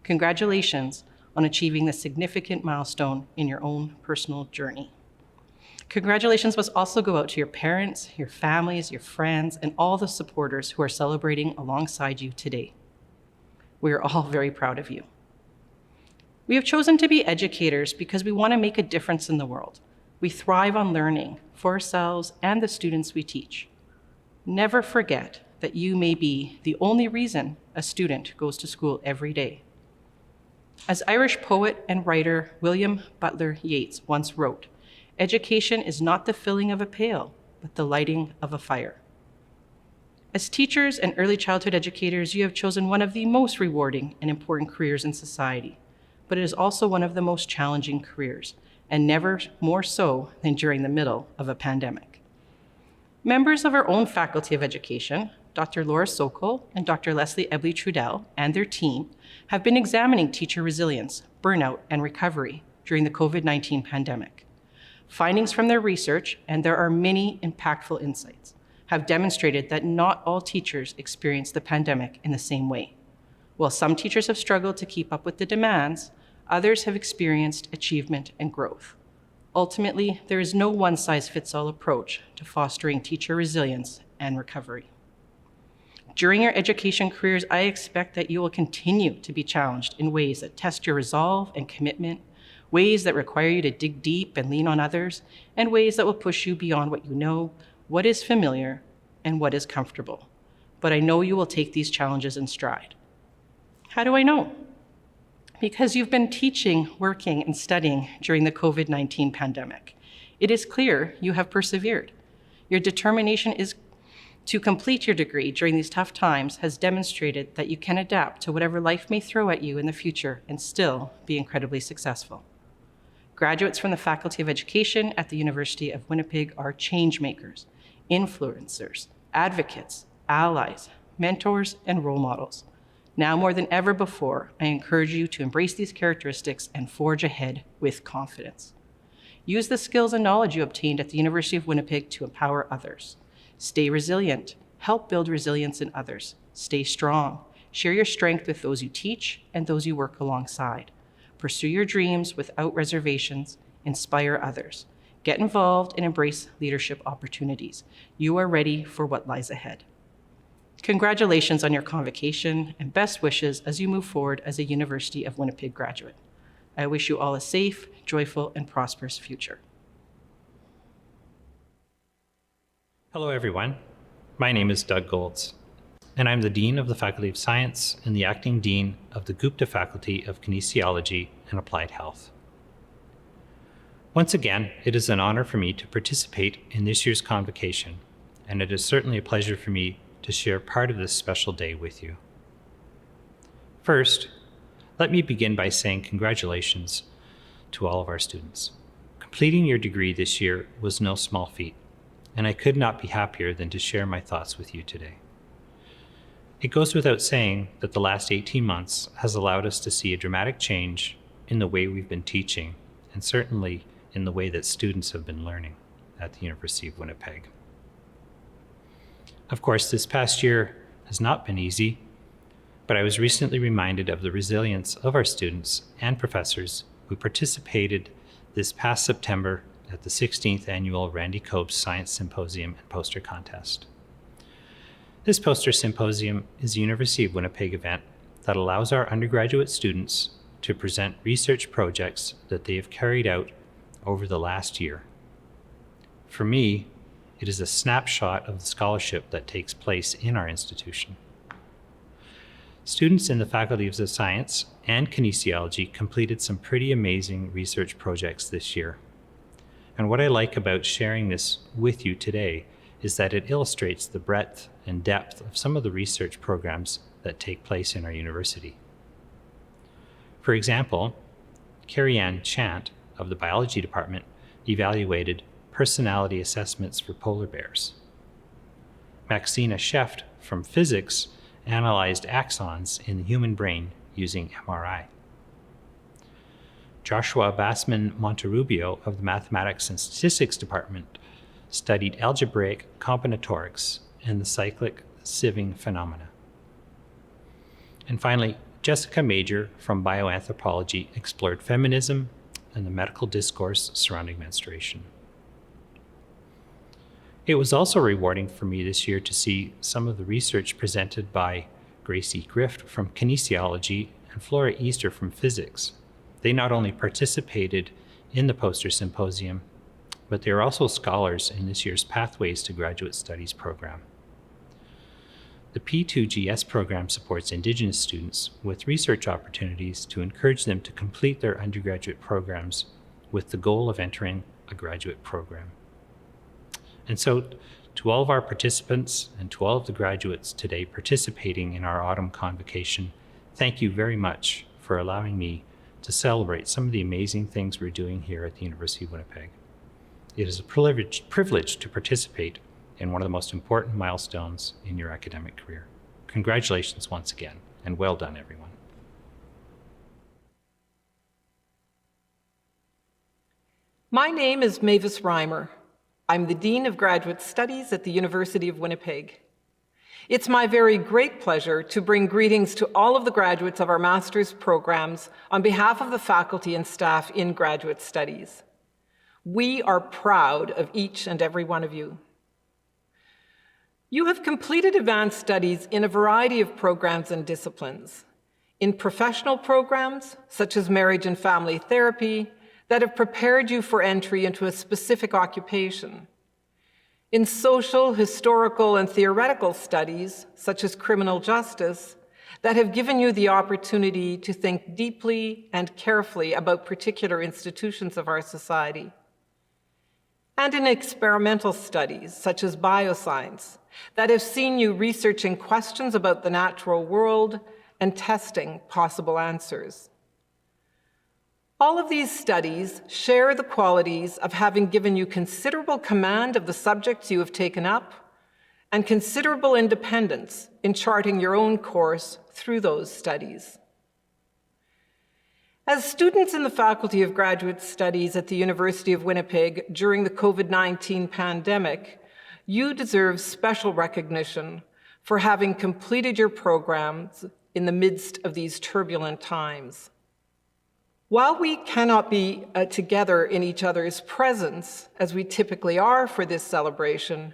Congratulations on achieving this significant milestone in your own personal journey. Congratulations must also go out to your parents, your families, your friends, and all the supporters who are celebrating alongside you today. We are all very proud of you. We have chosen to be educators because we want to make a difference in the world. We thrive on learning for ourselves and the students we teach. Never forget that you may be the only reason a student goes to school every day. As Irish poet and writer William Butler Yeats once wrote, education is not the filling of a pail, but the lighting of a fire. As teachers and early childhood educators, you have chosen one of the most rewarding and important careers in society, but it is also one of the most challenging careers, and never more so than during the middle of a pandemic. Members of our own Faculty of Education, Dr. Laura Sokol and Dr. Leslie Ebley-Trudel and their team have been examining teacher resilience, burnout, and recovery during the COVID-19 pandemic. Findings from their research, and there are many impactful insights, have demonstrated that not all teachers experience the pandemic in the same way. While some teachers have struggled to keep up with the demands, others have experienced achievement and growth. Ultimately, there is no one-size-fits-all approach to fostering teacher resilience and recovery. During your education careers, I expect that you will continue to be challenged in ways that test your resolve and commitment, ways that require you to dig deep and lean on others, and ways that will push you beyond what you know, what is familiar, and what is comfortable. But I know you will take these challenges in stride. How do I know? Because you've been teaching, working, and studying during the COVID-19 pandemic. It is clear you have persevered. Your determination to complete your degree during these tough times has demonstrated that you can adapt to whatever life may throw at you in the future and still be incredibly successful. Graduates from the Faculty of Education at the University of Winnipeg are change makers, influencers, advocates, allies, mentors, and role models. Now more than ever before, I encourage you to embrace these characteristics and forge ahead with confidence. Use the skills and knowledge you obtained at the University of Winnipeg to empower others. Stay resilient. Help build resilience in others. Stay strong. Share your strength with those you teach and those you work alongside. Pursue your dreams without reservations. Inspire others. Get involved and embrace leadership opportunities. You are ready for what lies ahead. Congratulations on your convocation and best wishes as you move forward as a University of Winnipeg graduate. I wish you all a safe, joyful, and prosperous future. Hello, everyone. My name is Doug Golds, and I'm the Dean of the Faculty of Science and the Acting Dean of the Gupta Faculty of Kinesiology and Applied Health. Once again, it is an honor for me to participate in this year's convocation, and it is certainly a pleasure for me to share part of this special day with you. First, let me begin by saying congratulations to all of our students. Completing your degree this year was no small feat, and I could not be happier than to share my thoughts with you today. It goes without saying that the last 18 months has allowed us to see a dramatic change in the way we've been teaching, and certainly in the way that students have been learning at the University of Winnipeg. Of course, this past year has not been easy, but I was recently reminded of the resilience of our students and professors who participated this past September at the 16th Annual Randy Copes Science Symposium and Poster Contest. This poster symposium is a University of Winnipeg event that allows our undergraduate students to present research projects that they have carried out over the last year. For me, it is a snapshot of the scholarship that takes place in our institution. Students in the faculties of science and kinesiology completed some pretty amazing research projects this year. And what I like about sharing this with you today is that it illustrates the breadth and depth of some of the research programs that take place in our university. For example, Carrie Ann Chant of the biology department evaluated personality assessments for polar bears. Maxina Scheft from physics analyzed axons in the human brain using MRI. Joshua Bassman Monterrubio of the Mathematics and Statistics Department studied algebraic combinatorics and the cyclic sieving phenomena. And finally, Jessica Major from bioanthropology explored feminism and the medical discourse surrounding menstruation. It was also rewarding for me this year to see some of the research presented by Gracie Grift from kinesiology and Flora Easter from physics. They not only participated in the poster symposium, but they are also scholars in this year's Pathways to Graduate Studies program. The P2GS program supports Indigenous students with research opportunities to encourage them to complete their undergraduate programs with the goal of entering a graduate program. And so, to all of our participants and to all of the graduates today participating in our autumn convocation, thank you very much for allowing me to celebrate some of the amazing things we're doing here at the University of Winnipeg. It is a privilege to participate in one of the most important milestones in your academic career. Congratulations once again, and well done, everyone. My name is Mavis Reimer. I'm the Dean of Graduate Studies at the University of Winnipeg. It's my very great pleasure to bring greetings to all of the graduates of our master's programs on behalf of the faculty and staff in Graduate Studies. We are proud of each and every one of you. You have completed advanced studies in a variety of programs and disciplines. In professional programs, such as marriage and family therapy, that have prepared you for entry into a specific occupation. In social, historical, and theoretical studies, such as criminal justice, that have given you the opportunity to think deeply and carefully about particular institutions of our society. And in experimental studies, such as bioscience, that have seen you researching questions about the natural world and testing possible answers. All of these studies share the qualities of having given you considerable command of the subjects you have taken up and considerable independence in charting your own course through those studies. As students in the Faculty of Graduate Studies at the University of Winnipeg during the COVID-19 pandemic, you deserve special recognition for having completed your programs in the midst of these turbulent times. While we cannot be together in each other's presence, as we typically are for this celebration,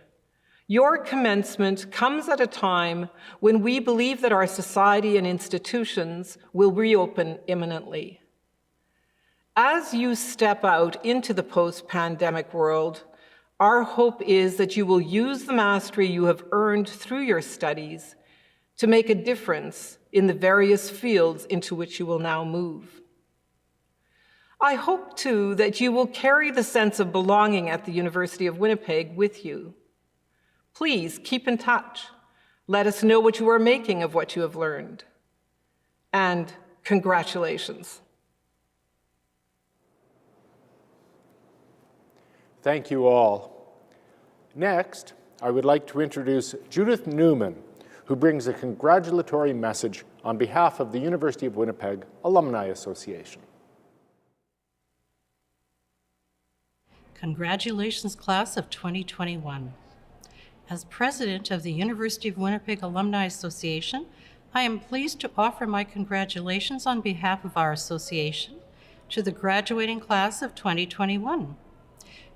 Your commencement comes at a time when we believe that our society and institutions will reopen imminently. As you step out into the post-pandemic world, our hope is that you will use the mastery you have earned through your studies to make a difference in the various fields into which you will now move. I hope, too, that you will carry the sense of belonging at the University of Winnipeg with you. Please keep in touch. Let us know what you are making of what you have learned. And congratulations. Thank you all. Next, I would like to introduce Judith Newman, who brings a congratulatory message on behalf of the University of Winnipeg Alumni Association. Congratulations, class of 2021. As president of the University of Winnipeg Alumni Association, I am pleased to offer my congratulations on behalf of our association to the graduating class of 2021.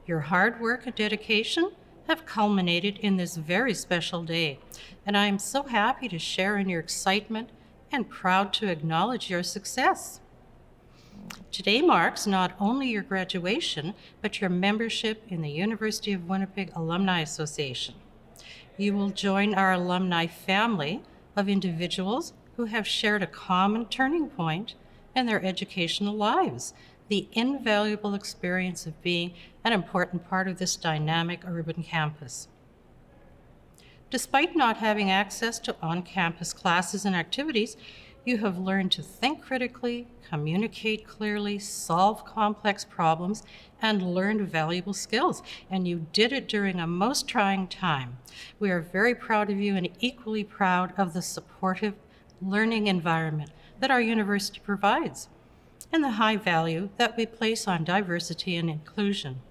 Your hard work and dedication have culminated in this very special day, and I am so happy to share in your excitement and proud to acknowledge your success. Today marks not only your graduation, but your membership in the University of Winnipeg Alumni Association. You will join our alumni family of individuals who have shared a common turning point in their educational lives, the invaluable experience of being an important part of this dynamic urban campus. Despite not having access to on-campus classes and activities, you have learned to think critically, communicate clearly, solve complex problems, and learned valuable skills. And you did it during a most trying time. We are very proud of you and equally proud of the supportive learning environment that our university provides, and the high value that we place on diversity and inclusion.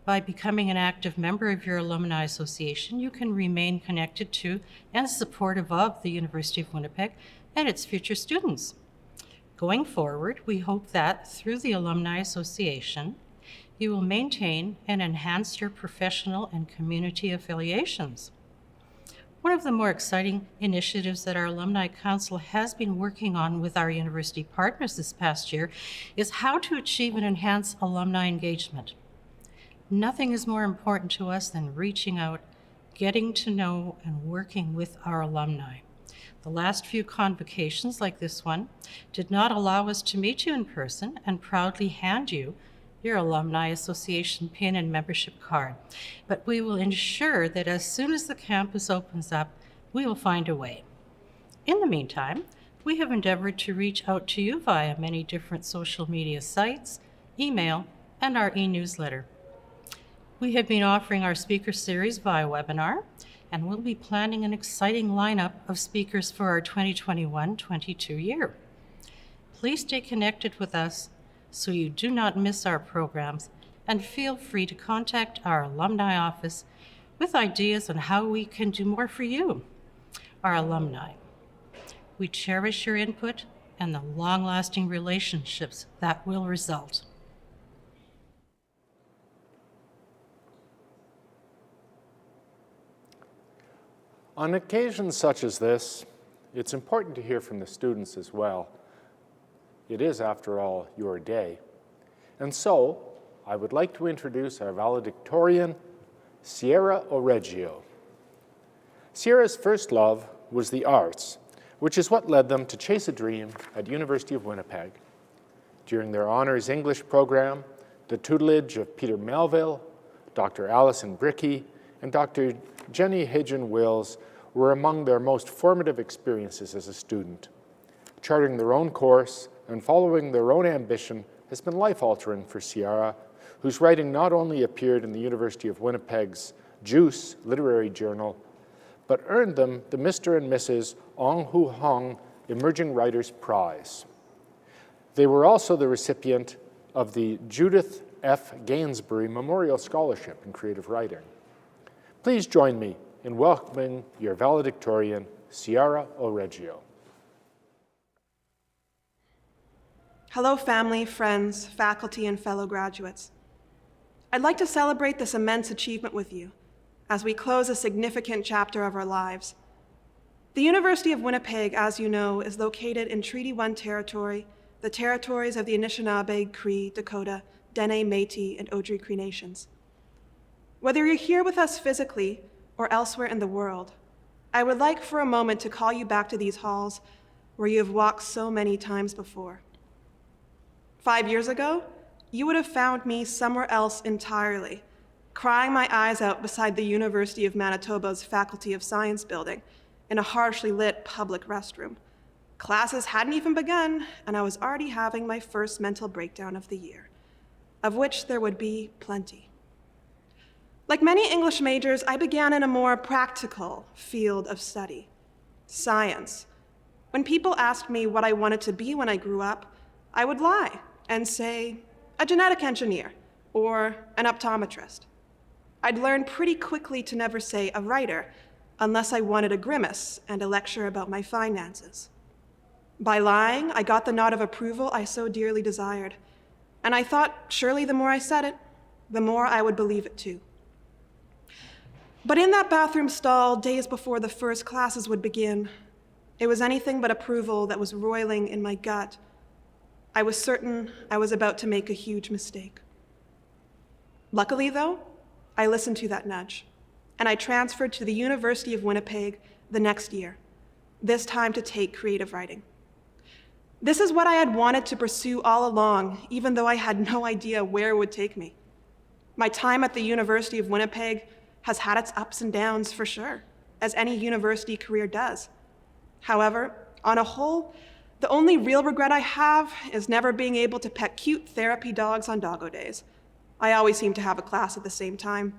By becoming an active member of your alumni association, you can remain connected to and supportive of the University of Winnipeg and its future students. Going forward, we hope that through the Alumni Association, you will maintain and enhance your professional and community affiliations. One of the more exciting initiatives that our Alumni Council has been working on with our university partners this past year is how to achieve and enhance alumni engagement. Nothing is more important to us than reaching out, getting to know, and working with our alumni. The last few convocations, like this one, did not allow us to meet you in person and proudly hand you your Alumni Association pin and membership card. But we will ensure that as soon as the campus opens up, we will find a way. In the meantime, we have endeavored to reach out to you via many different social media sites, email, and our e-newsletter. We have been offering our speaker series via webinar, and we'll be planning an exciting lineup of speakers for our 2021-22 year. Please stay connected with us so you do not miss our programs, and feel free to contact our alumni office with ideas on how we can do more for you, our alumni. We cherish your input and the long-lasting relationships that will result. On occasions such as this, it's important to hear from the students as well. It is, after all, your day. And so, I would like to introduce our valedictorian, Sierra Oreggio. Sierra's first love was the arts, which is what led them to chase a dream at University of Winnipeg. During their honors English program, the tutelage of Peter Melville, Dr. Alison Brickey, and Dr. Jenny Hagen-Wills were among their most formative experiences as a student. Charting their own course and following their own ambition has been life-altering for Sierra, whose writing not only appeared in the University of Winnipeg's Juice literary journal, but earned them the Mr. and Mrs. Ong Hu Hong Emerging Writers Prize. They were also the recipient of the Judith F. Gainsbury Memorial Scholarship in Creative Writing. Please join me in welcoming your valedictorian, Sierra Oreggio. Hello, family, friends, faculty, and fellow graduates. I'd like to celebrate this immense achievement with you, as we close a significant chapter of our lives. The University of Winnipeg, as you know, is located in Treaty 1 territory, the territories of the Anishinaabe, Cree, Dakota, Dene, Métis, and Oji Cree nations. Whether you're here with us physically or elsewhere in the world, I would like for a moment to call you back to these halls where you have walked so many times before. 5 years ago, you would have found me somewhere else entirely, crying my eyes out beside the University of Manitoba's Faculty of Science building in a harshly lit public restroom. Classes hadn't even begun, and I was already having my first mental breakdown of the year, of which there would be plenty. Like many English majors, I began in a more practical field of study, science. When people asked me what I wanted to be when I grew up, I would lie and say, a genetic engineer or an optometrist. I'd learn pretty quickly to never say a writer, unless I wanted a grimace and a lecture about my finances. By lying, I got the nod of approval I so dearly desired, and I thought surely the more I said it, the more I would believe it too. But in that bathroom stall, days before the first classes would begin, it was anything but approval that was roiling in my gut. I was certain I was about to make a huge mistake. Luckily, though, I listened to that nudge, and I transferred to the University of Winnipeg the next year, this time to take creative writing. This is what I had wanted to pursue all along, even though I had no idea where it would take me. My time at the University of Winnipeg has had its ups and downs for sure, as any university career does. However, on a whole, the only real regret I have is never being able to pet cute therapy dogs on doggo days. I always seem to have a class at the same time.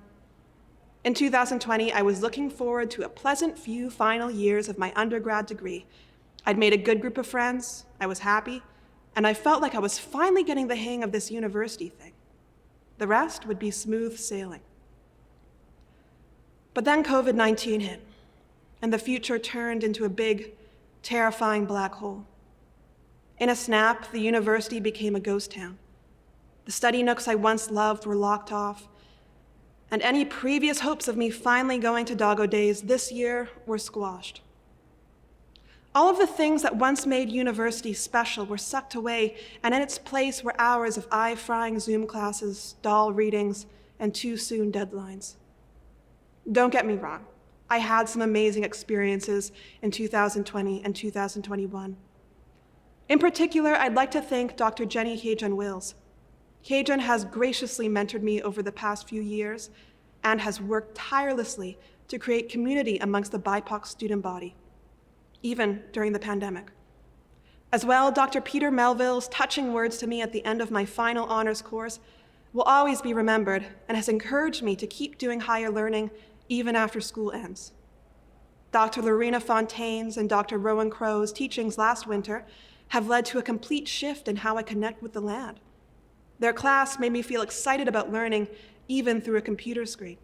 In 2020, I was looking forward to a pleasant few final years of my undergrad degree. I'd made a good group of friends, I was happy, and I felt like I was finally getting the hang of this university thing. The rest would be smooth sailing. But then COVID-19 hit, and the future turned into a big, terrifying black hole. In a snap, the university became a ghost town. The study nooks I once loved were locked off, and any previous hopes of me finally going to doggo days this year were squashed. All of the things that once made university special were sucked away, and in its place were hours of eye-frying Zoom classes, dull readings, and too soon deadlines. Don't get me wrong, I had some amazing experiences in 2020 and 2021. In particular, I'd like to thank Dr. Jenny Hajan-Wills. Hajan has graciously mentored me over the past few years and has worked tirelessly to create community amongst the BIPOC student body, even during the pandemic. As well, Dr. Peter Melville's touching words to me at the end of my final honors course will always be remembered and has encouraged me to keep doing higher learning even after school ends. Dr. Lorena Fontaine's and Dr. Rowan Crow's teachings last winter have led to a complete shift in how I connect with the land. Their class made me feel excited about learning even through a computer screen.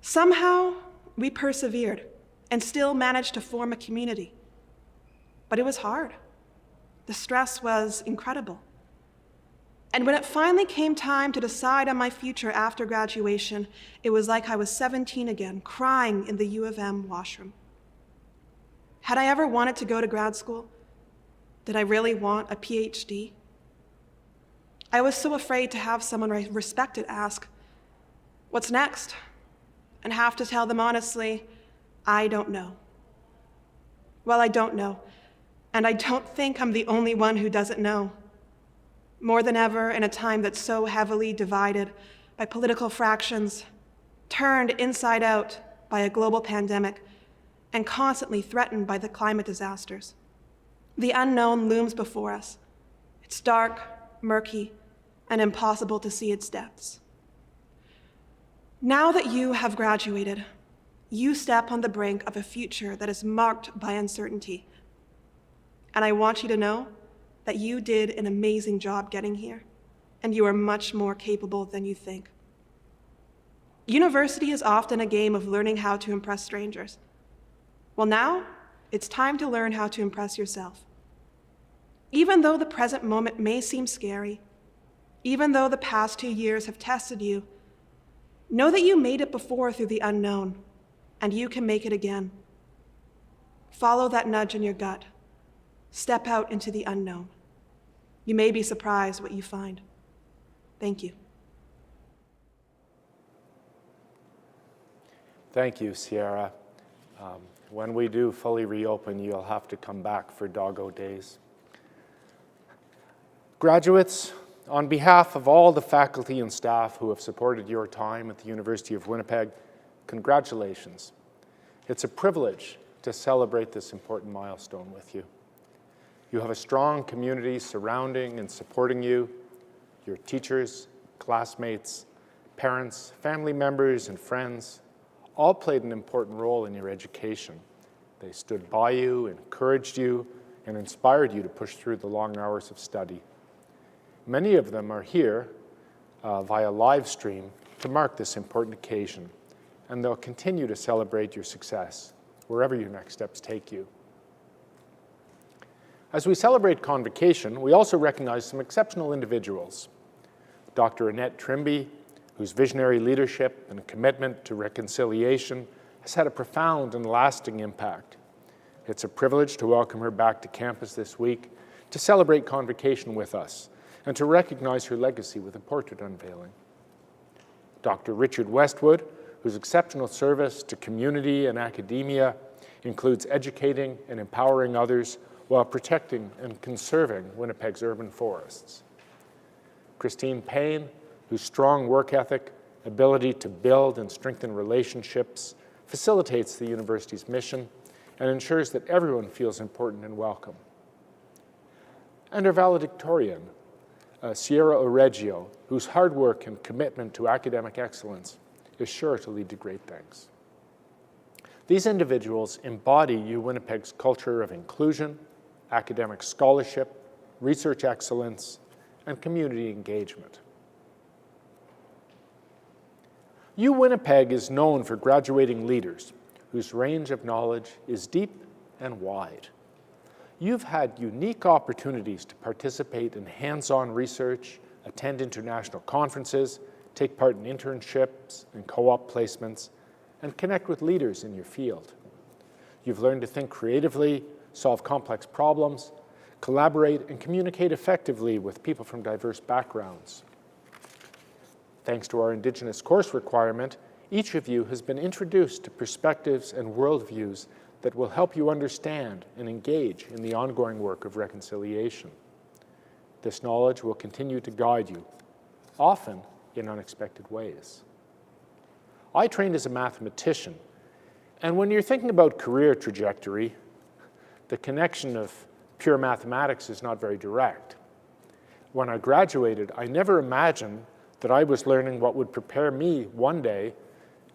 Somehow, we persevered and still managed to form a community. But it was hard. The stress was incredible. And when it finally came time to decide on my future after graduation, it was like I was 17 again, crying in the U of M washroom. Had I ever wanted to go to grad school? Did I really want a PhD? I was so afraid to have someone I respected ask, "What's next?" and have to tell them honestly, I don't know. Well, I don't know, and I don't think I'm the only one who doesn't know. More than ever, in a time that's so heavily divided by political fractions, turned inside out by a global pandemic, and constantly threatened by the climate disasters. The unknown looms before us. It's dark, murky, and impossible to see its depths. Now that you have graduated, you step on the brink of a future that is marked by uncertainty. And I want you to know that you did an amazing job getting here, and you are much more capable than you think. University is often a game of learning how to impress strangers. Well, now it's time to learn how to impress yourself. Even though the present moment may seem scary, even though the past 2 years have tested you, Know that you made it before through the unknown, and you can make it again. Follow that nudge in your gut. Step out into the unknown. You may be surprised what you find. Thank you. Thank you, Sierra. When we do fully reopen, you'll have to come back for doggo days. Graduates, on behalf of all the faculty and staff who have supported your time at the University of Winnipeg, congratulations. It's a privilege to celebrate this important milestone with you. You have a strong community surrounding and supporting you. Your teachers, classmates, parents, family members, and friends all played an important role in your education. They stood by you, encouraged you, and inspired you to push through the long hours of study. Many of them are here via live stream to mark this important occasion, and they'll continue to celebrate your success wherever your next steps take you. As we celebrate Convocation, we also recognize some exceptional individuals. Dr. Annette Trimby, whose visionary leadership and commitment to reconciliation has had a profound and lasting impact. It's a privilege to welcome her back to campus this week to celebrate Convocation with us and to recognize her legacy with a portrait unveiling. Dr. Richard Westwood, whose exceptional service to community and academia includes educating and empowering others while protecting and conserving Winnipeg's urban forests. Christine Payne, whose strong work ethic, ability to build and strengthen relationships, facilitates the university's mission and ensures that everyone feels important and welcome. And our valedictorian, Sierra Oreggio, whose hard work and commitment to academic excellence is sure to lead to great things. These individuals embody UWinnipeg's culture of inclusion, academic scholarship, research excellence, and community engagement. UWinnipeg is known for graduating leaders whose range of knowledge is deep and wide. You've had unique opportunities to participate in hands-on research, attend international conferences, take part in internships and co-op placements, and connect with leaders in your field. You've learned to think creatively, solve complex problems, collaborate, and communicate effectively with people from diverse backgrounds. Thanks to our Indigenous course requirement, each of you has been introduced to perspectives and worldviews that will help you understand and engage in the ongoing work of reconciliation. This knowledge will continue to guide you, often in unexpected ways. I trained as a mathematician, and when you're thinking about career trajectory, the connection of pure mathematics is not very direct. When I graduated, I never imagined that I was learning what would prepare me one day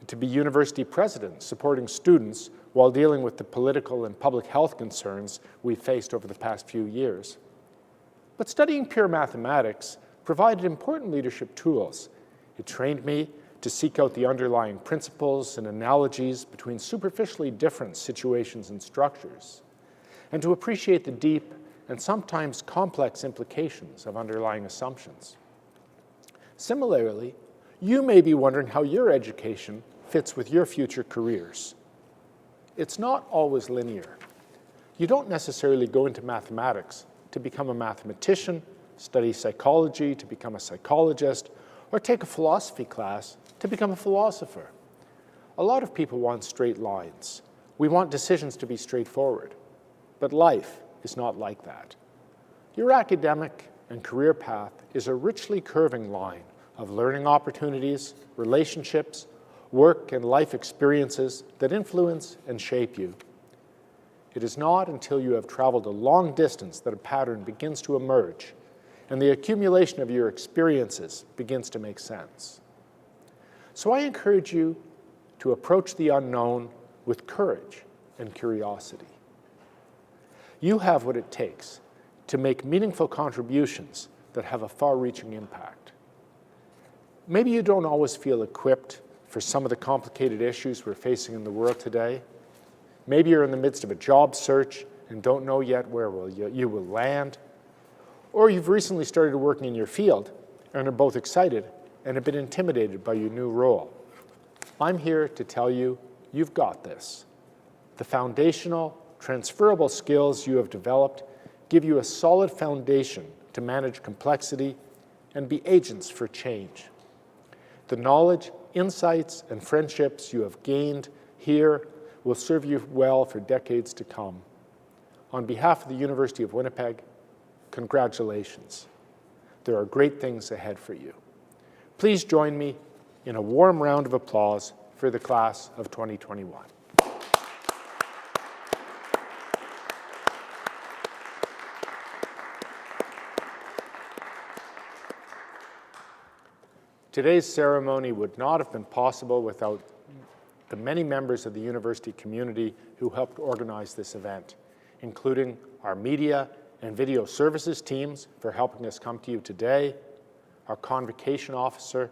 to be university president, supporting students while dealing with the political and public health concerns we've faced over the past few years. But studying pure mathematics provided important leadership tools. It trained me to seek out the underlying principles and analogies between superficially different situations and structures, and to appreciate the deep and sometimes complex implications of underlying assumptions. Similarly, you may be wondering how your education fits with your future careers. It's not always linear. You don't necessarily go into mathematics to become a mathematician, study psychology to become a psychologist, or take a philosophy class to become a philosopher. A lot of people want straight lines. We want decisions to be straightforward. But life is not like that. Your academic and career path is a richly curving line of learning opportunities, relationships, work and life experiences that influence and shape you. It is not until you have traveled a long distance that a pattern begins to emerge and the accumulation of your experiences begins to make sense. So I encourage you to approach the unknown with courage and curiosity. You have what it takes to make meaningful contributions that have a far-reaching impact. Maybe you don't always feel equipped for some of the complicated issues we're facing in the world today. Maybe you're in the midst of a job search and don't know yet where you will land. Or you've recently started working in your field and are both excited and have been intimidated by your new role. I'm here to tell you, you've got this. The foundational, transferable skills you have developed give you a solid foundation to manage complexity and be agents for change. The knowledge, insights, and friendships you have gained here will serve you well for decades to come. On behalf of the University of Winnipeg, congratulations. There are great things ahead for you. Please join me in a warm round of applause for the class of 2021. Today's ceremony would not have been possible without the many members of the university community who helped organize this event, including our media and video services teams for helping us come to you today, our convocation officer,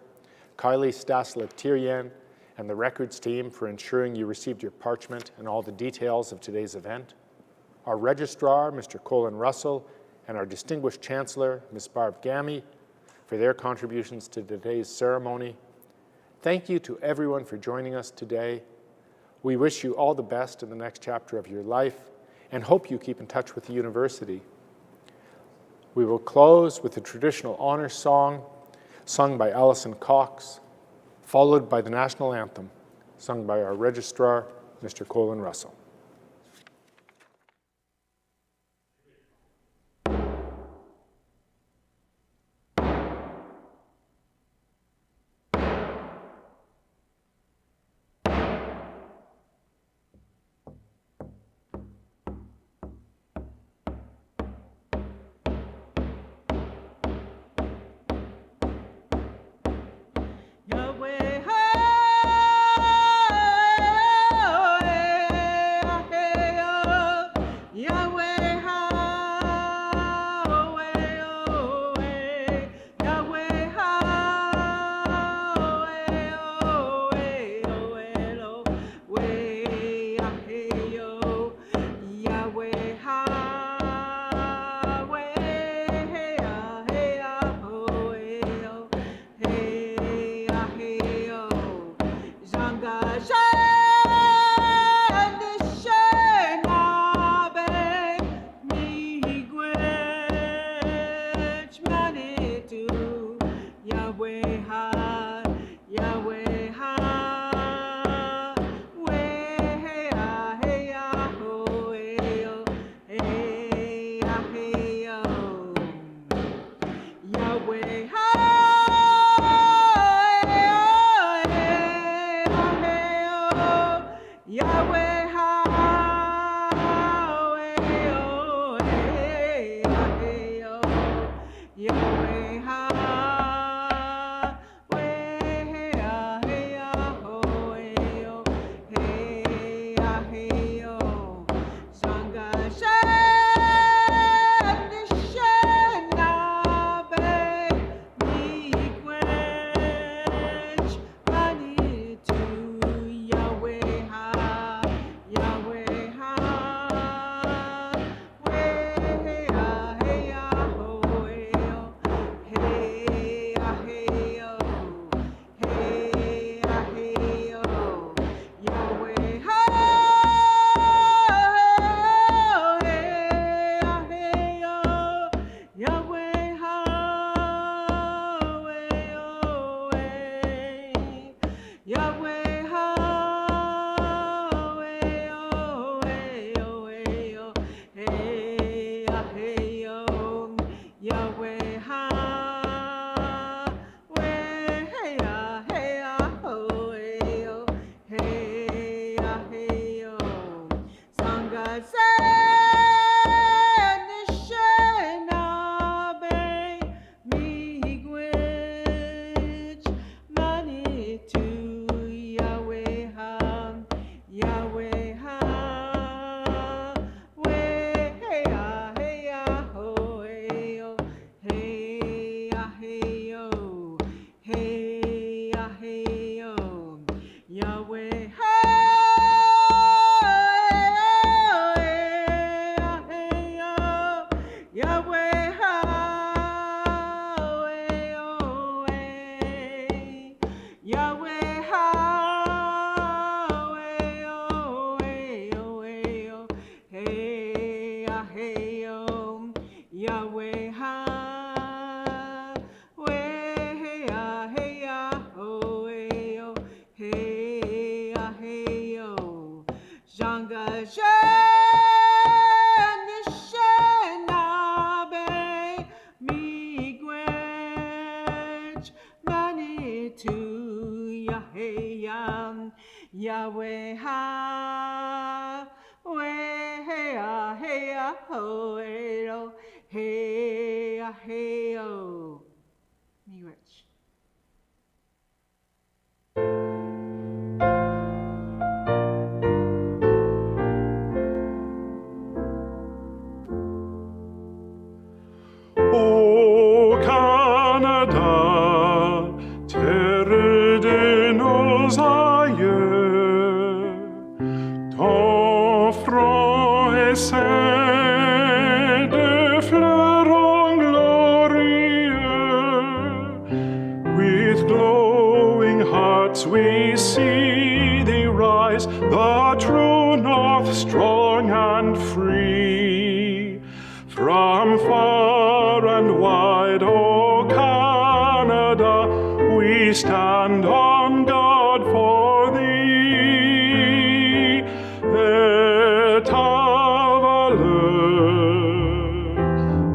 Kylie Staslik-Tirian, and the records team for ensuring you received your parchment and all the details of today's event, our registrar, Mr. Colin Russell, and our distinguished chancellor, Ms. Barb Gamey, for their contributions to today's ceremony. Thank you to everyone for joining us today. We wish you all the best in the next chapter of your life and hope you keep in touch with the university. We will close with the traditional honor song sung by Alison Cox, followed by the national anthem sung by our registrar, Mr. Colin Russell. Nishenabe miigwech manitu Yaheyam Yahweh ha Weha heya hoero heya heyo. Miigwech. O Canada, terre de nos aïeux, ton front est ceint de fleurons glorieux. With glowing hearts we see thee rise, the true north, strong and free. From far and wide, O Canada, we stand on guard for thee. Et ta valeur,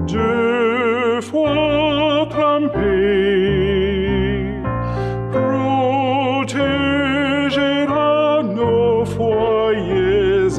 de foi trempée, protégera nos foyers